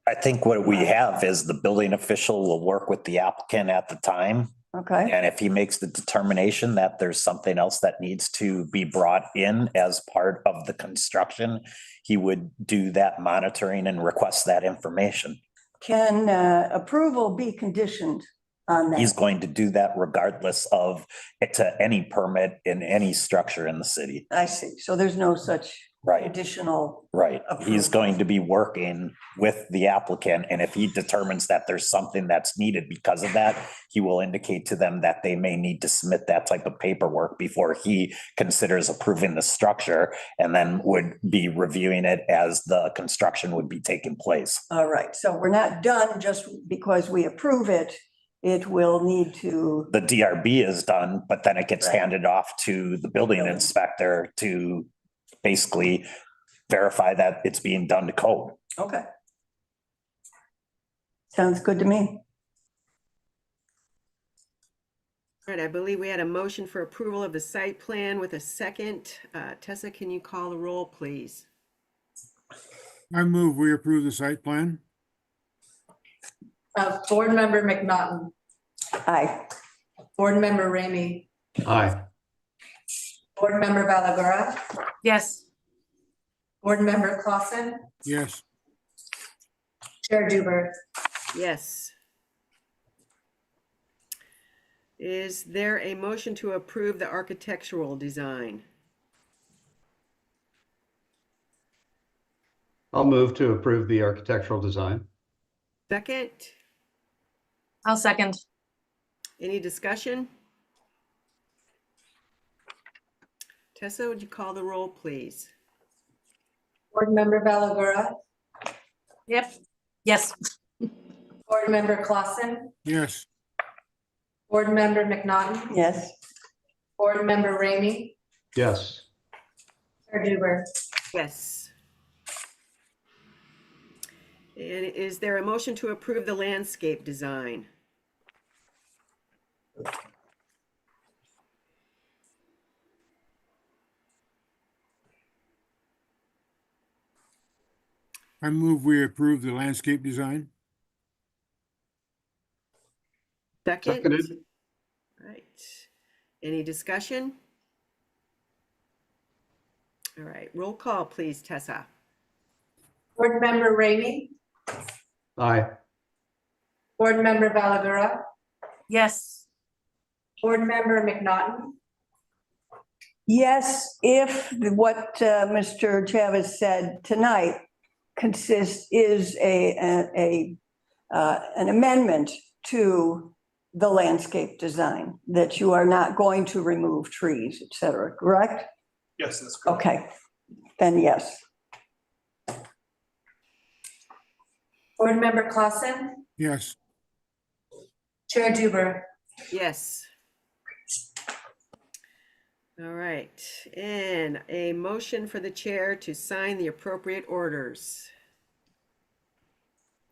Speaker 6: I think what we have is the building official will work with the applicant at the time.
Speaker 9: okay?
Speaker 6: And if he makes the determination that there's something else that needs to be brought in as part of the construction, he would do that monitoring and request that information.
Speaker 9: Can approval be conditioned on that?
Speaker 6: He's going to do that regardless of any permit in any structure in the city.
Speaker 9: I see. So there's no such
Speaker 6: Right.
Speaker 9: additional.
Speaker 6: Right. He's
Speaker 9: approval.
Speaker 6: going to be working with the applicant, and if he determines that there's something that's needed because of that, he will indicate to them that they may need to submit that type of paperwork before he considers approving the structure, and then would be reviewing it as the construction would be taking place.
Speaker 9: All right. So we're not done just because we approve it. It will need to.
Speaker 6: The DRB is done, but then it gets
Speaker 9: Right.
Speaker 6: handed off to the building inspector to basically verify that it's being done to code.
Speaker 9: Okay. Sounds good to me.
Speaker 1: All right, I believe we had a motion for approval of the site plan with a second. Tessa, can you call the roll, please?
Speaker 5: I move we approve the site plan.
Speaker 4: Board Member McNaughton,
Speaker 9: Aye.
Speaker 4: Board Member Ramey,
Speaker 2: Aye.
Speaker 4: Board Member Valagora,
Speaker 3: Yes.
Speaker 4: Board Member Clausen,
Speaker 5: Yes.
Speaker 4: Chair Duber.
Speaker 1: Yes. Is there a motion to approve the architectural design?
Speaker 2: I'll move to approve the architectural design.
Speaker 1: Second,
Speaker 3: I'll second.
Speaker 1: any discussion? Tessa, would you call the roll, please?
Speaker 4: Board Member Valagura,
Speaker 3: Yep. Yes.
Speaker 4: Board Member Clausen,
Speaker 5: Yes.
Speaker 4: Board Member McNaughton,
Speaker 9: Yes.
Speaker 4: Board Member Ramey,
Speaker 2: Yes.
Speaker 4: Chair Duber.
Speaker 1: Yes. And is there a motion to approve the landscape design?
Speaker 5: I move we approve the landscape design.
Speaker 1: Second?
Speaker 2: Seconded.
Speaker 1: Right. Any discussion? All right, roll call, please, Tessa.
Speaker 4: Board Member Ramey,
Speaker 2: Aye.
Speaker 4: Board Member Valagura,
Speaker 3: Yes.
Speaker 4: Board Member McNaughton,
Speaker 9: Yes, if what Mr. Chavez said tonight is an amendment to the landscape design, that you are not going to remove trees, et cetera, correct?
Speaker 14: Yes, that's correct.
Speaker 9: Okay, then yes.
Speaker 4: Board Member Clausen,
Speaker 5: Yes.
Speaker 4: Chair Duber.
Speaker 1: Yes. All right, and a motion for the chair to sign the appropriate orders.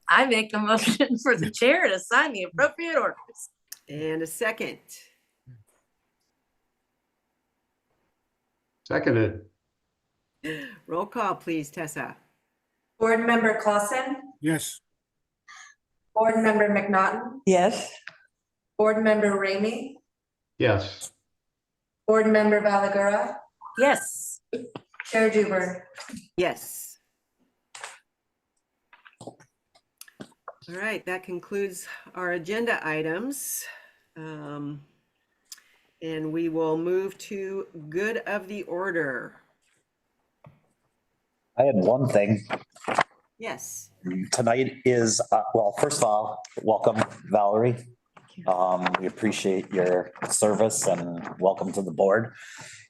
Speaker 3: I make a motion for the chair to sign the appropriate orders.
Speaker 1: And a second.
Speaker 2: Seconded.
Speaker 1: Roll call, please, Tessa.
Speaker 4: Board Member Clausen,
Speaker 5: Yes.
Speaker 4: Board Member McNaughton,
Speaker 9: Yes.
Speaker 4: Board Member Ramey,
Speaker 2: Yes.
Speaker 4: Board Member Valagura,
Speaker 3: Yes.
Speaker 4: Chair Duber.
Speaker 1: Yes. All right, that concludes our agenda items. And we will move to good of the order.
Speaker 6: I had one thing.
Speaker 1: Yes.
Speaker 6: Tonight is, well, first of all, welcome, Valerie. We appreciate your service and welcome to the board.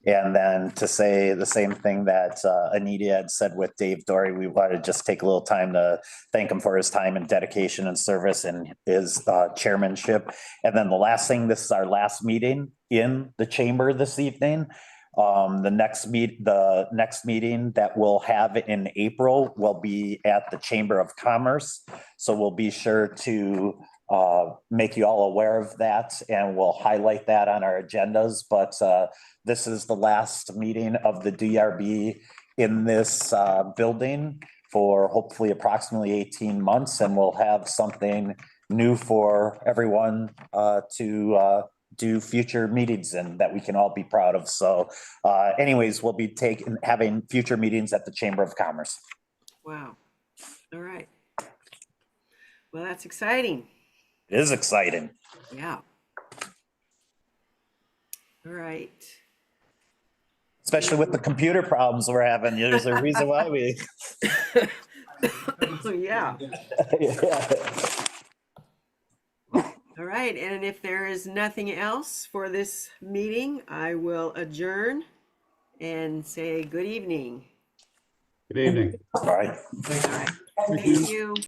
Speaker 6: And then to say the same thing that Anita had said with Dave Dory, we want to just take a little time to thank him for his time and dedication and service and his chairmanship. And then the last thing, this is our last meeting in the chamber this evening. The next meeting that we'll have in April will be at the Chamber of Commerce. So we'll be sure to make you all aware of that, and we'll highlight that on our agendas. But this is the last meeting of the DRB in this building for hopefully approximately 18 months, and we'll have something new for everyone to do future meetings and that we can all be proud of. So anyways, we'll be having future meetings at the Chamber of Commerce.
Speaker 1: Wow. All right. Well, that's exciting.
Speaker 6: It is exciting.
Speaker 1: Yeah. All right.
Speaker 6: Especially with the computer problems we're having. There's a reason why we.
Speaker 1: Yeah.
Speaker 6: Yeah.
Speaker 1: All right. And if there is nothing else for this meeting, I will adjourn and say good evening.
Speaker 2: Good evening.
Speaker 6: All right.
Speaker 1: All right. Thank you.